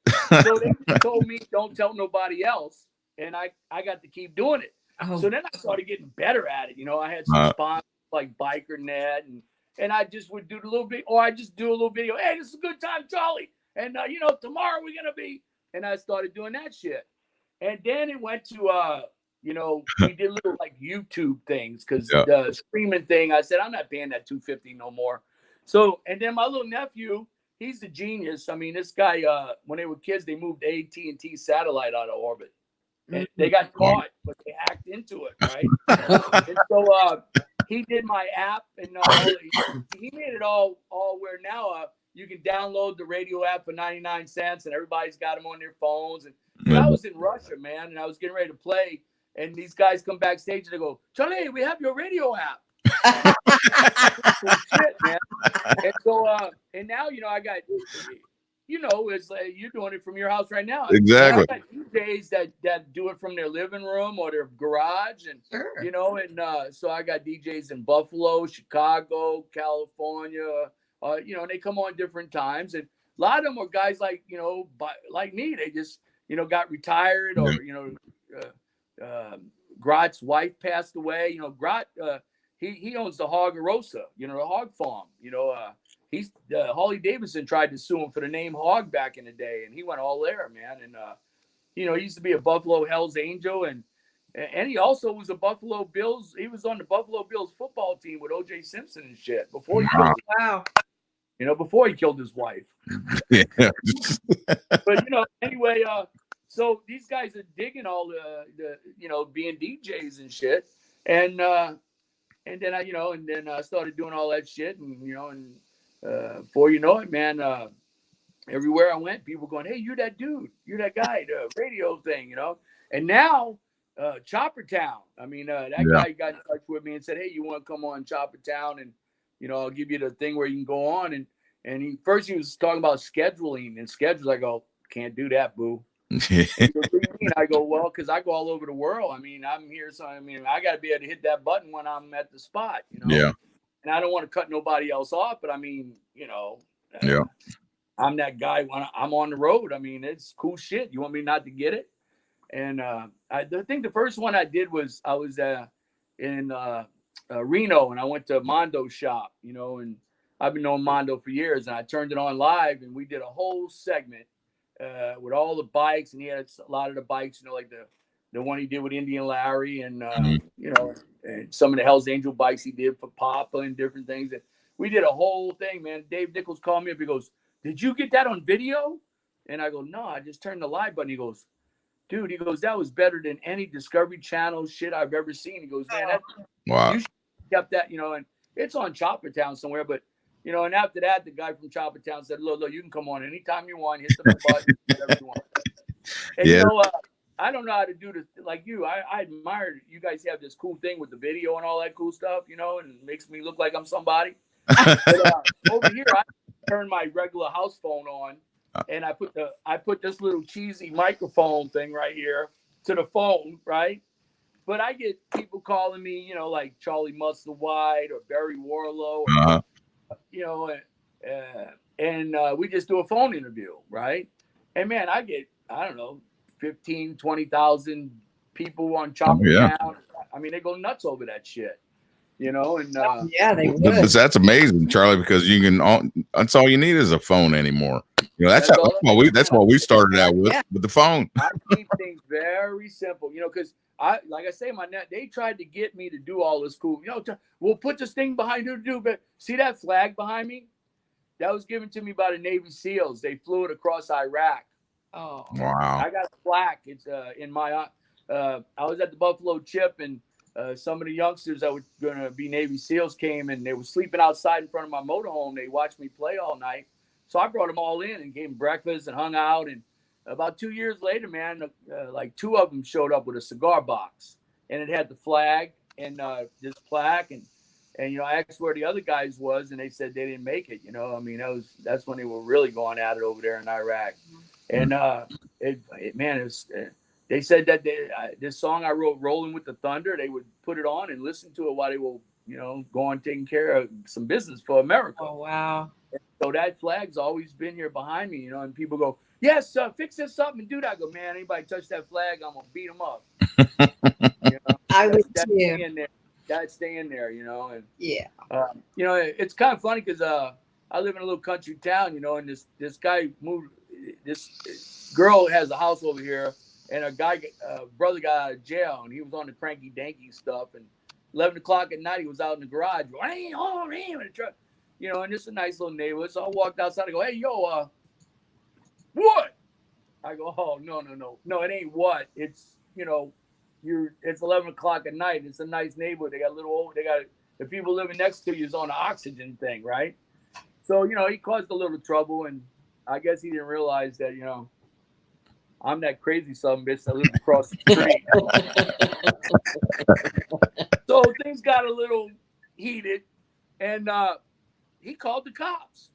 So they told me, "Don't tell nobody else." And I got to keep doing it. So then I started getting better at it. You know, I had some sponsors like BikerNet, and I just would do the little bit, or I just do a little video. "Hey, this is Goodtime Charlie. And, you know, tomorrow we're going to be," and I started doing that shit. And then it went to, you know, we did little like YouTube things because the streaming thing, I said, I'm not paying that $250 no more. So, and then my little nephew, he's a genius. I mean, this guy, when they were kids, they moved AT&T satellite out of orbit. And they got caught, but they hacked into it, right? And so he did my app, and he made it all where now you can download the radio app for 99 cents, and everybody's got them on their phones. And I was in Russia, man, and I was getting ready to play, and these guys come backstage and they go, "Charlie, we have your radio app." Shit, man. And so, and now, you know, I got, you know, it's like you're doing it from your house right now. Exactly. I got DJs that do it from their living room or their garage, and you know, and so I got DJs in Buffalo, Chicago, California. You know, and they come on different times, and a lot of them are guys like, you know, like me. They just, you know, got retired, or you know, Grot's wife passed away. You know, Grot, he owns the Hogarosa, you know, the hog farm. You know, he's Harley Davidson tried to sue him for the name Hog back in the day, and he went all there, man. And you know, he used to be a Buffalo Hell's Angel, and he also was a Buffalo Bills. He was on the Buffalo Bills football team with O.J. Simpson and shit before he killed you know, before he killed his wife. Yeah. But you know, anyway, so these guys are digging all the you know, being DJs and shit, and then I started doing all that shit, and you know, and before you know it, man, everywhere I went, people going, "Hey, you're that dude, you're that guy, the radio thing," you know. And now Chopper Town, I mean, that guy got in touch with me and said, "Hey, you want to come on Chopper Town, and you know, I'll give you the thing where you can go on." And he was talking about scheduling and schedules. I go, "Can't do that, boo." He goes, what do you mean? I go, well, because I go all over the world. I mean, I'm here, so I mean, I got to be able to hit that button when I'm at the spot, you know. Yeah. And I don't want to cut nobody else off, but I mean, you know, Yeah. I'm that guy when I'm on the road. I mean, it's cool shit. You want me not to get it? And I think the first one I did was I was in Reno, and I went to Mondo's shop, you know, and I've been knowing Mondo for years, and I turned it on live, and we did a whole segment with all the bikes, and he had a lot of the bikes, you know, like the one he did with Indian Larry, and you know, and some of the Hell's Angel bikes he did for Papa and different things. And we did a whole thing, man. Dave Nichols called me up. He goes, "Did you get that on video?" And I go, "No, I just turned the live button." He goes, "Dude," he goes, "that was better than any Discovery Channel shit I've ever seen." He goes, "Man, wow, you should have kept that, you know." And it's on Chopper Town somewhere, but you know. And after that, the guy from Chopper Town said, "Look, you can come on anytime you want. Hit the button, whatever you want." And yeah. you know, I don't know how to do this like you. I admire you guys have this cool thing with the video and all that cool stuff, you know, and it makes me look like I'm somebody. But over here, I turn my regular house phone on, and I put this little cheesy microphone thing right here to the phone, right? But I get people calling me, you know, like Charlie Mustard White or Barry Warlow, or, you know, and we just do a phone interview, right? And man, I get, I don't know, 15, 20,000 people on Chopper Town. I mean, they go nuts over that shit, you know. And yeah, they would. But that's amazing, Charlie, because you can. That's all you need is a phone anymore. You know, that's what we started out with the phone. I keep things very simple, you know, because like I say, they tried to get me to do all this cool, you know, we'll put this thing behind you, but see that flag behind me? That was given to me by the Navy SEALs. They flew it across Iraq. Oh, wow! I got a plaque. It's in my. I was at the Buffalo Chip, and some of the youngsters that were going to be Navy SEALs came, and they were sleeping outside in front of my motorhome. They watched me play all night, so I brought them all in and gave them breakfast and hung out. And about 2 years later, man, like 2 of them showed up with a cigar box, and it had the flag and this plaque, and you know, I asked where the other guys was, and they said they didn't make it. You know, I mean, that's when they were really going at it over there in Iraq. And they said that this song I wrote, "Rolling with the Thunder," they would put it on and listen to it while they were, you know, going taking care of some business for America. Oh wow! And so that flag's always been here behind me, you know. And people go, "Yes, fix this up and do that." I go, "Man, anybody touch that flag, I'm gonna beat them up." You know? I would too. That's staying there, you know. And yeah, you know, it's kind of funny because I live in a little country town, you know, and this guy moved. This girl has a house over here, and a brother got out of jail, and he was on the cranky danky stuff. And 11 o'clock at night, he was out in the garage, you know, and it's a nice little neighborhood. So I walked outside. I go, "Hey, yo, what?" I go, "Oh, no, it ain't what. It's, you know, it's 11 o'clock at night. It's a nice neighborhood. They got the people living next to you is on the oxygen thing, right?" So, you know, he caused a little trouble, and I guess he didn't realize that, you know, I'm that crazy son of a bitch that lives across the street. So things got a little heated, and he called the cops.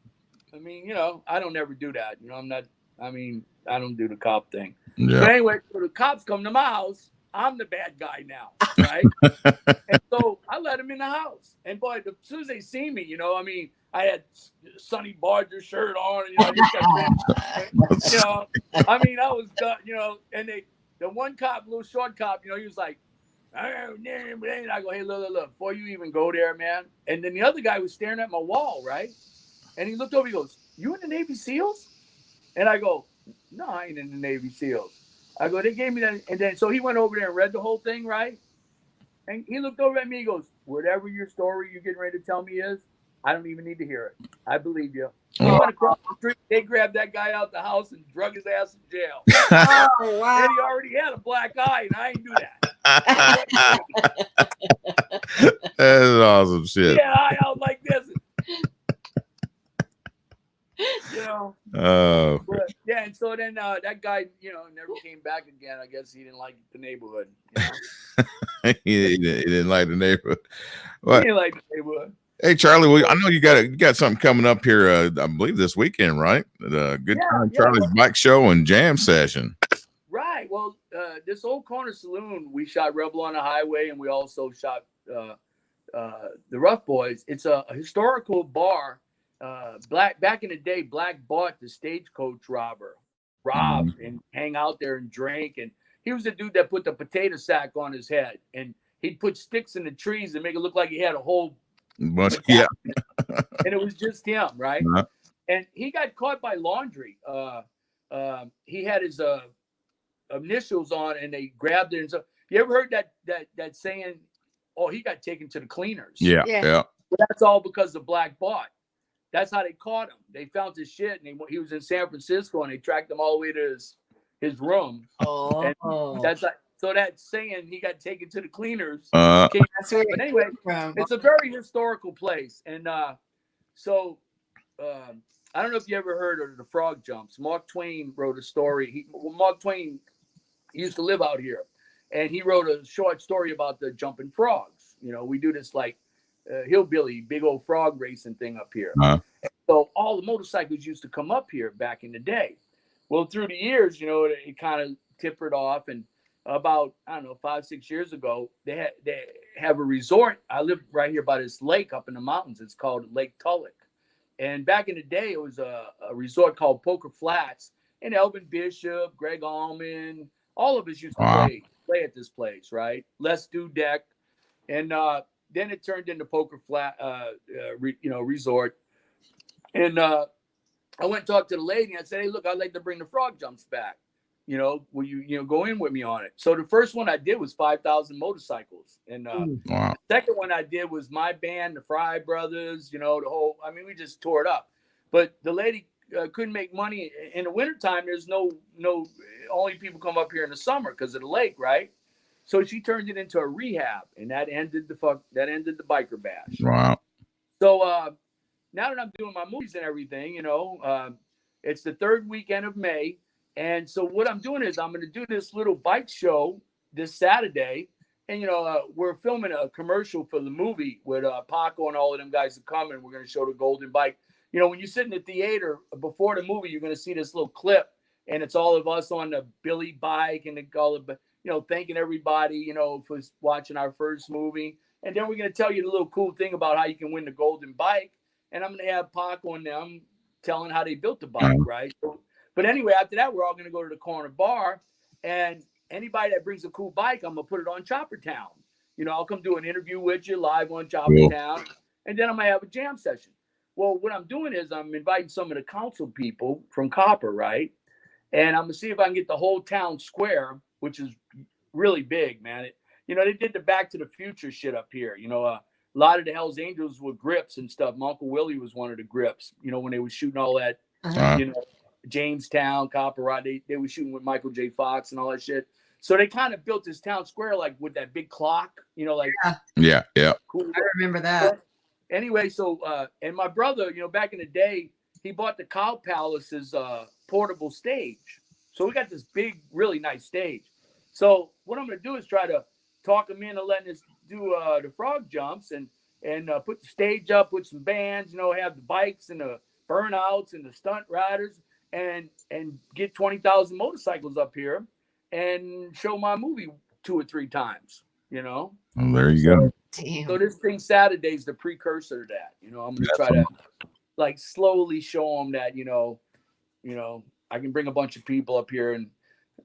I mean, you know, I don't ever do that. You know, I don't do the cop thing. Yeah. But anyway, so the cops come to my house. I'm the bad guy now, right? And so I let him in the house. And boy, as soon as they see me, you know, I mean, I had Sonny Barger shirt on, you know, you know, I mean, I was done, you know. And the one cop, little short cop, you know, he was like, and I go, "Hey, look, before you even go there, man." And then the other guy was staring at my wall, right? And he looked over, he goes, "You in the Navy SEALs?" And I go, "No, I ain't in the Navy SEALs." I go, "They gave me that." And then so he went over there and read the whole thing, right? And he looked over at me, he goes, "Whatever your story you're getting ready to tell me is, I don't even need to hear it. I believe you." He went across the street. They grabbed that guy out the house and drug his ass in jail. Oh, wow. And he already had a black eye, and I ain't do that. That's awesome shit. Yeah, I out like this. You know. Oh. But, yeah, and so then that guy, you know, never came back again. I guess he didn't like the neighborhood. You know? he didn't like the neighborhood. He didn't like the neighborhood. Hey, Charlie, well, I know you got something coming up here. I believe this weekend, right? The Goodtime Charlie's bike show and jam session. right. Well, this old corner saloon, we shot Rebel on the Highway, and we also shot the Rough Boys. It's a historical bar. Back in the day, Black bought the stagecoach robber, rob and hang out there and drink. And he was the dude that put the potato sack on his head, and he'd put sticks in the trees and make it look like he had a whole bunch. Yeah, and it was just him, right? And he got caught by laundry. He had his initials on, and they grabbed it. And so, you ever heard that saying? Oh, he got taken to the cleaners. Yeah. But that's all because the Black bought. That's how they caught him. They found his shit, and he was in San Francisco, and they tracked him all the way to his room. Oh, and that's like, so that saying he got taken to the cleaners. That's where but anyway, it's a very historical place, and so I don't know if you ever heard of the frog jumps. Mark Twain wrote a story. Mark Twain used to live out here, and he wrote a short story about the jumping frogs. You know, we do this like hillbilly, big old frog racing thing up here. So all the motorcycles used to come up here back in the day. Well, through the years, you know, it kind of tippered off, and about, I don't know, 5-6 years ago, they have a resort. I live right here by this lake up in the mountains. It's called Lake Tulloch. And back in the day, it was a resort called Poker Flats. And Elvin Bishop, Greg Allman, all of us used to play at this place, right? Les Dudek. And then it turned into Poker Flat, resort. And I went and talked to the lady, and I said, hey, look, I'd like to bring the frog jumps back. You know, will you go in with me on it? So the first one I did was 5,000 motorcycles. And the second one I did was my band, the Fry Brothers, you know, we just tore it up. But the lady couldn't make money. In the wintertime, there's no only people come up here in the summer because of the lake, right? So she turned it into a rehab, and that ended the biker bash. Wow. So now that I'm doing my movies and everything, you know, it's the third weekend of May. And so what I'm doing is I'm going to do this little bike show this Saturday. And, you know, we're filming a commercial for the movie with Paco and all of them guys that come, and we're going to show the golden bike. You know, when you sit in the theater before the movie, you're going to see this little clip, and it's all of us on the Billy bike and thanking everybody, you know, for watching our first movie. And then we're going to tell you the little cool thing about how you can win the golden bike. And I'm going to have Paco and them telling how they built the bike, right? But anyway, after that, we're all going to go to the corner bar, and anybody that brings a cool bike, I'm going to put it on Chopper Town. You know, I'll come do an interview with you live on Chopper Town, and then I'm going to have a jam session. Well, what I'm doing is I'm inviting some of the council people from Copper, right? And I'm going to see if I can get the whole town square, which is really big, man. They did the Back to the Future shit up here. You know, a lot of the Hells Angels with grips and stuff. My Uncle Willie was one of the grips, you know, when they were shooting all that, you know, Jamestown, Copper Rod, they were shooting with Michael J. Fox and all that shit. So they kind of built this town square like with that big clock, you know, like yeah. Cool. I remember that. But anyway, so and my brother, you know, back in the day, he bought the Cow Palace's portable stage. So we got this big, really nice stage. So what I'm gonna do is try to talk him into letting us do the frog jumps and put the stage up with some bands, you know, have the bikes and the burnouts and the stunt riders. And get 20,000 motorcycles up here and show my movie 2 or 3 times, you know. Well, there you go. Damn. So this thing Saturday is the precursor to that. You know, I'm going to try to like slowly show them that, you know, I can bring a bunch of people up here. And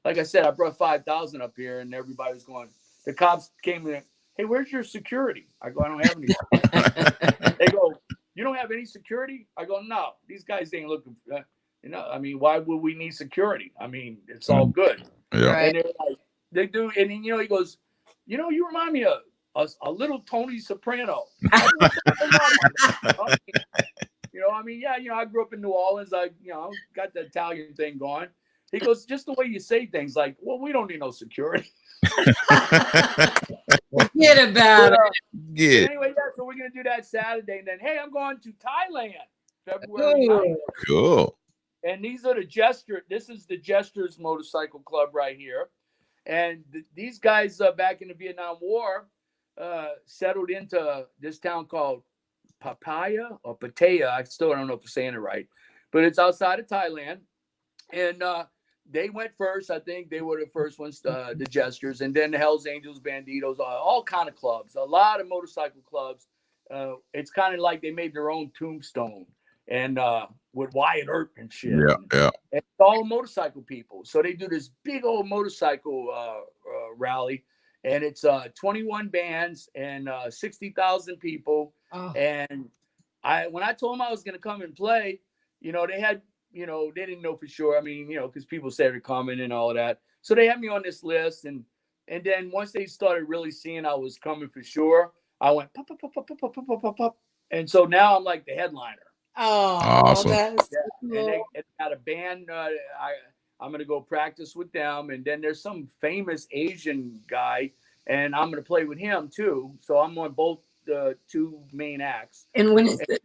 like I said, I brought 5,000 up here, and everybody was going, the cops came in, hey, where's your security? I go, I don't have any security. They go, you don't have any security? I go, no, these guys ain't looking for that. You know, I mean, why would we need security? I mean, it's all good. Yeah. And they're like, they do. And then, you know, he goes, you know, you remind me of a little Tony Soprano. I grew up in New Orleans. Got the Italian thing going. He goes, just the way you say things, like, well, we don't need no security. Forget about it. Yeah. Anyway, so we're going to do that Saturday. And then, hey, I'm going to Thailand February 9th. Cool. And these are this is the Jesters Motorcycle Club right here. And these guys back in the Vietnam War settled into this town called Pattaya. I still don't know if I'm saying it right. But it's outside of Thailand. And they went first. I think they were the first ones, the Jesters, and then the Hells Angels, Banditos, all kind of clubs, a lot of motorcycle clubs. It's kind of like they made their own tombstone, and with Wyatt Earp and shit. Yeah, yeah. And it's all motorcycle people. So they do this big old motorcycle rally, and it's 21 bands and 60,000 people. Oh. And when I told them I was going to come and play, they had, they didn't know for sure. I mean, because people said they're coming and all of that. So they had me on this list. And then once they started really seeing I was coming for sure, I went pop, pop, pop, pop, pop, pop, pop, pop, pop. And so now I'm like the headliner. Oh, awesome. That's cool. And they got a band. I'm going to go practice with them. And then there's some famous Asian guy, and I'm going to play with him too. So I'm on both the two main acts. And when is this?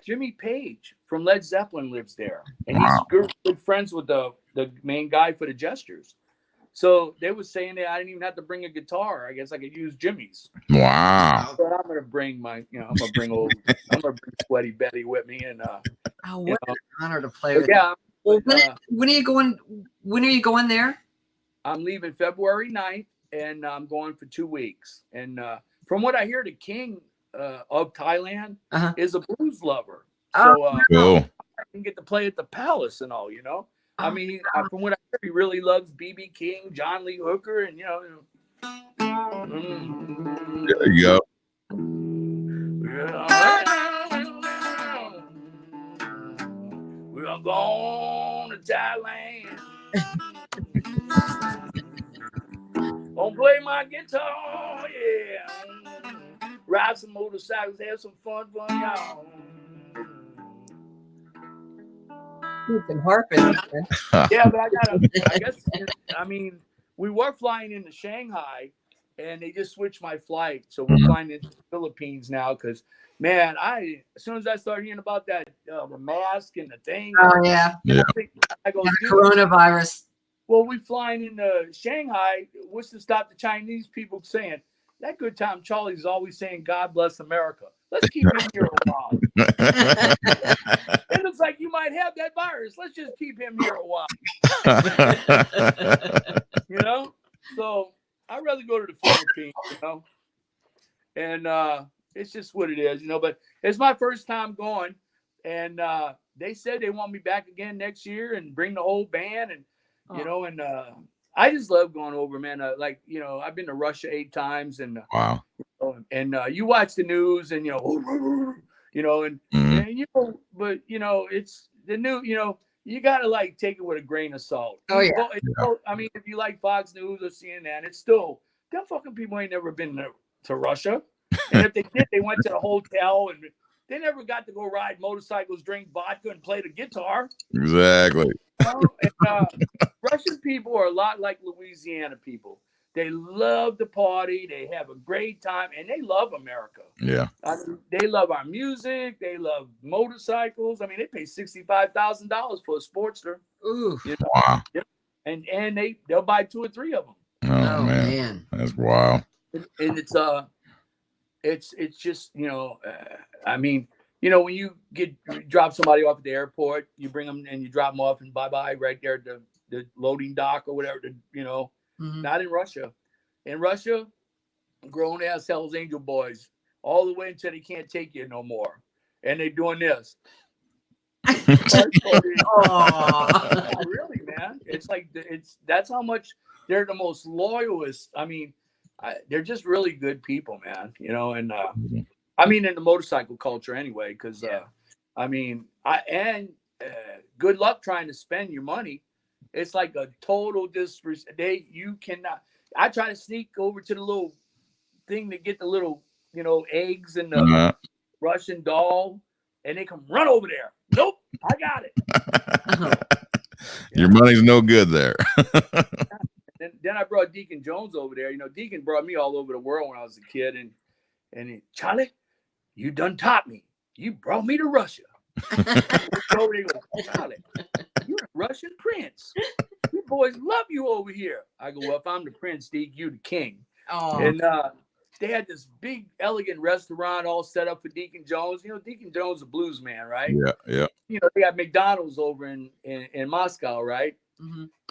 Jimmy Page from Led Zeppelin lives there, and he's good friends with the main guy for the Jesters. So they were saying that I didn't even have to bring a guitar. I guess I could use Jimmy's. Wow. But I'm gonna bring Sweaty Betty with me, and what an honor to play with. Yeah. Well, when are you going? When are you going there? I'm leaving February 9th, and I'm going for 2 weeks. And from what I hear, the king of Thailand is a blues lover. So cool. I can get to play at the Palace and all, I mean, from what I hear, he really loves B.B. King, John Lee Hooker, and There you go. We are going to Thailand. Gonna play my guitar, yeah. Ride some motorcycles, have some fun, y'all. You can harp it. Yeah, but I mean, we were flying into Shanghai, and they just switched my flight. So we're flying into the Philippines now because, man, as soon as I started hearing about that, the mask and the thing. Oh, yeah. I go, coronavirus. Well, we flying into Shanghai. What's to stop the Chinese people saying, that Goodtime Charlie is always saying, God bless America. Let's keep him here a while. It looks like you might have that virus. Let's just keep him here a while. So I'd rather go to the Philippines, and it's just what it is, but it's my first time going, and they said they want me back again next year and bring the whole band, and and I just love going over, man. I've been to Russia 8 times, and wow. And you watch the news, and but it's the new, you gotta take it with a grain of salt. Oh yeah. I mean, if you like Fox News or CNN, it's still them fucking people ain't never been to Russia, and if they did, they went to the hotel and they never got to go ride motorcycles, drink vodka, and play the guitar. Exactly. And, Russian people are a lot like Louisiana people. They love to party. They have a great time, and they love America. Yeah. I mean, they love our music. They love motorcycles. I mean, they pay $65,000 for a Sportster. Ooh. Wow. And they'll buy 2 or 3 of them. Oh man. That's wild. And it's just I mean, when you drop somebody off at the airport, you bring them and you drop them off and bye right there at the loading dock or whatever. Not in Russia. In Russia, grown ass Hells Angel boys all the way until they can't take you no more, and they're doing this. Oh, really, man? It's like that's how much they're the most loyalist. I mean, they're just really good people, man. And I mean, in the motorcycle culture anyway, because I mean, good luck trying to spend your money. It's like a total disrespect. You cannot. I try to sneak over to the little thing to get the little, eggs and the Russian doll, and they come run over there. Nope, I got it. Your money's no good there. Then I brought Deacon Jones over there. Deacon brought me all over the world when I was a kid, and Charlie, you done taught me. You brought me to Russia. Charlie, you're a Russian prince. You boys love you over here. I go, well, if I'm the prince, Deke, you the king. Oh. And they had this big, elegant restaurant all set up for Deacon Jones. Deacon Jones is a blues man, right? Yeah. They got McDonald's over in Moscow, right?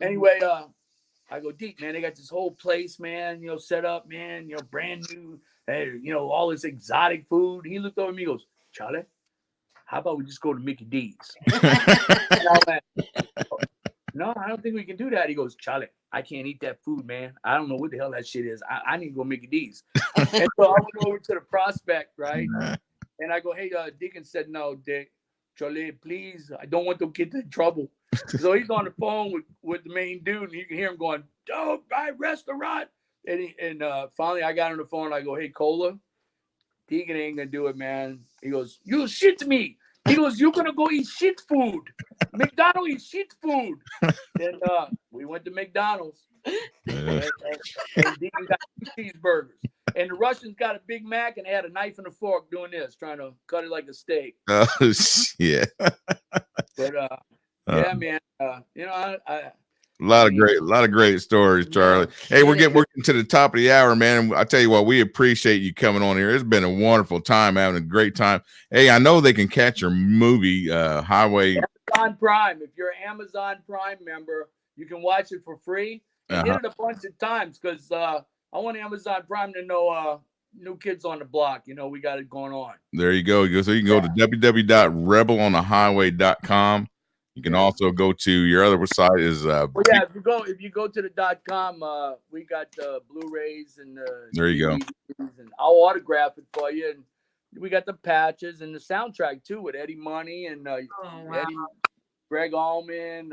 Anyway, I go, Deke, man, they got this whole place, man, you know, set up, man, you know, brand new, you know, all this exotic food. He looked over at me and goes, Charlie, how about we just go to Mickey D's? No, I don't think we can do that. He goes, Charlie, I can't eat that food, man. I don't know what the hell that shit is. I need to go Mickey D's. And so I went over to the Prospect, right? And I go, hey, Deacon said, no, Dick, Charlie, please, I don't want to get in trouble. So he's on the phone with the main dude, and you can hear him going, "Don't buy restaurant." And finally, I got on the phone. And I go, "Hey, Cola, Deacon ain't gonna do it, man." He goes, "You shit me." He goes, "You're gonna go eat shit food. McDonald's eat shit food." Then we went to McDonald's, and Deacon got 2 cheeseburgers, and the Russians got a Big Mac, and they had a knife and a fork doing this, trying to cut it like a steak. Oh shit! But yeah, man. You know, a lot of great stories, Charlie. Hey, we're getting to the top of the hour, man. And I tell you what, we appreciate you coming on here. It's been a wonderful time, having a great time. Hey, I know they can catch your movie, Highway. Amazon Prime. If you're an Amazon Prime member, you can watch it for free. I did it a bunch of times because I want Amazon Prime to know New Kids on the Block. You know, we got it going on. There you go. So you can go to www.rebelonthehighway.com. You can also go to your other site is if you go to the .com, we got Blu-rays and there you go. And I'll autograph it for you, and we got the patches and the soundtrack too with Eddie Money and Eddie, Greg Allman.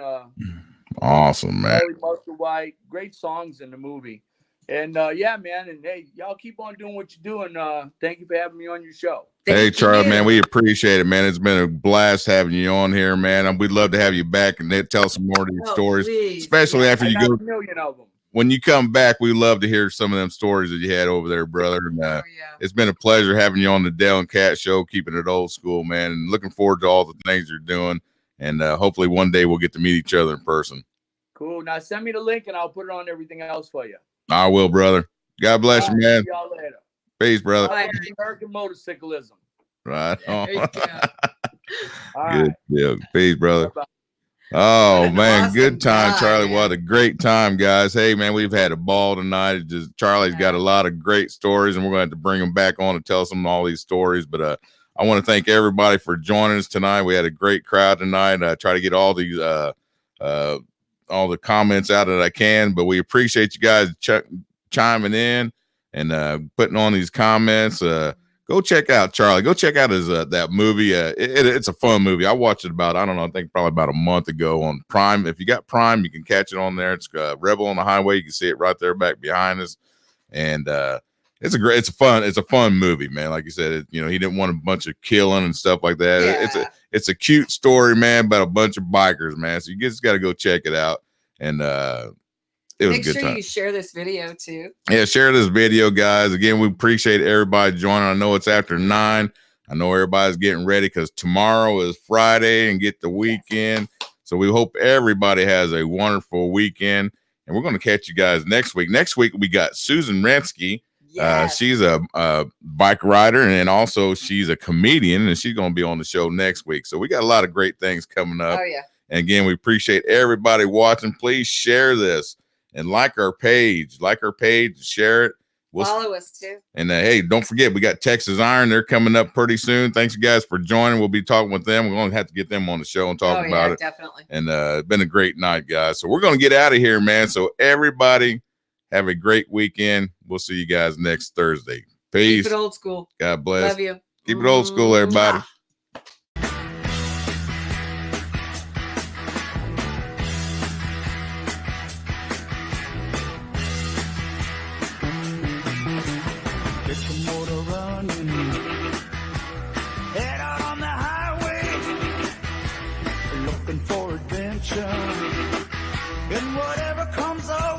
Awesome, man. Mustard White, great songs in the movie, and yeah, man, and hey, y'all keep on doing what you're doing. Thank you for having me on your show. Hey, Charlie, man, we appreciate it, man. It's been a blast having you on here, man. And we'd love to have you back and tell some more of your stories, especially after you go. A million of them. When you come back, we love to hear some of them stories that you had over there, brother. And it's been a pleasure having you on the Dale and Cat Show, keeping it old school, man. And looking forward to all the things you're doing. And hopefully one day we'll get to meet each other in person. Cool. Now send me the link and I'll put it on everything else for you. I will, brother. God bless you, man. See y'all later. Peace, brother. American motorcyclism. Right on. Good deal. Peace, brother. Oh man, awesome. Good time, Charlie. What a great time, guys. Hey man, we've had a ball tonight. Charlie's got a lot of great stories, and we're going to have to bring him back on and tell some all these stories. But I want to thank everybody for joining us tonight. We had a great crowd tonight. I try to get all these all the comments out that I can, but we appreciate you guys chiming in and putting on these comments. Go check out Charlie. Go check out his that movie. It's a fun movie. I watched it about, I don't know, I think probably about a month ago on Prime. If you got Prime, you can catch it on there. It's Rebel on the Highway. You can see it right there back behind us. And it's a fun movie, man. Like you said, he didn't want a bunch of killing and stuff like that. Yeah. It's a cute story, man, about a bunch of bikers, man. So you just got to go check it out. And it was a good time. Make sure you share this video too. Yeah, share this video, guys. Again, we appreciate everybody joining. I know it's after 9. I know everybody's getting ready because tomorrow is Friday and get the weekend. So we hope everybody has a wonderful weekend. And we're going to catch you guys next week. Next week, we got Susan Rensky. Yes. She's a bike rider, and also she's a comedian, and she's going to be on the show next week. So we got a lot of great things coming up. Oh, yeah. And again, we appreciate everybody watching. Please share this. And like our page, share it. Follow us too. And hey, don't forget, we got Texas Iron. They're coming up pretty soon. Thanks, you guys, for joining. We'll be talking with them. We're going to have to get them on the show and talk about it. Definitely. And it's been a great night, guys. So we're going to get out of here, man. So everybody have a great weekend. We'll see you guys next Thursday. Peace. Keep it old school. God bless. Love you. Keep it old school, everybody. And whatever comes up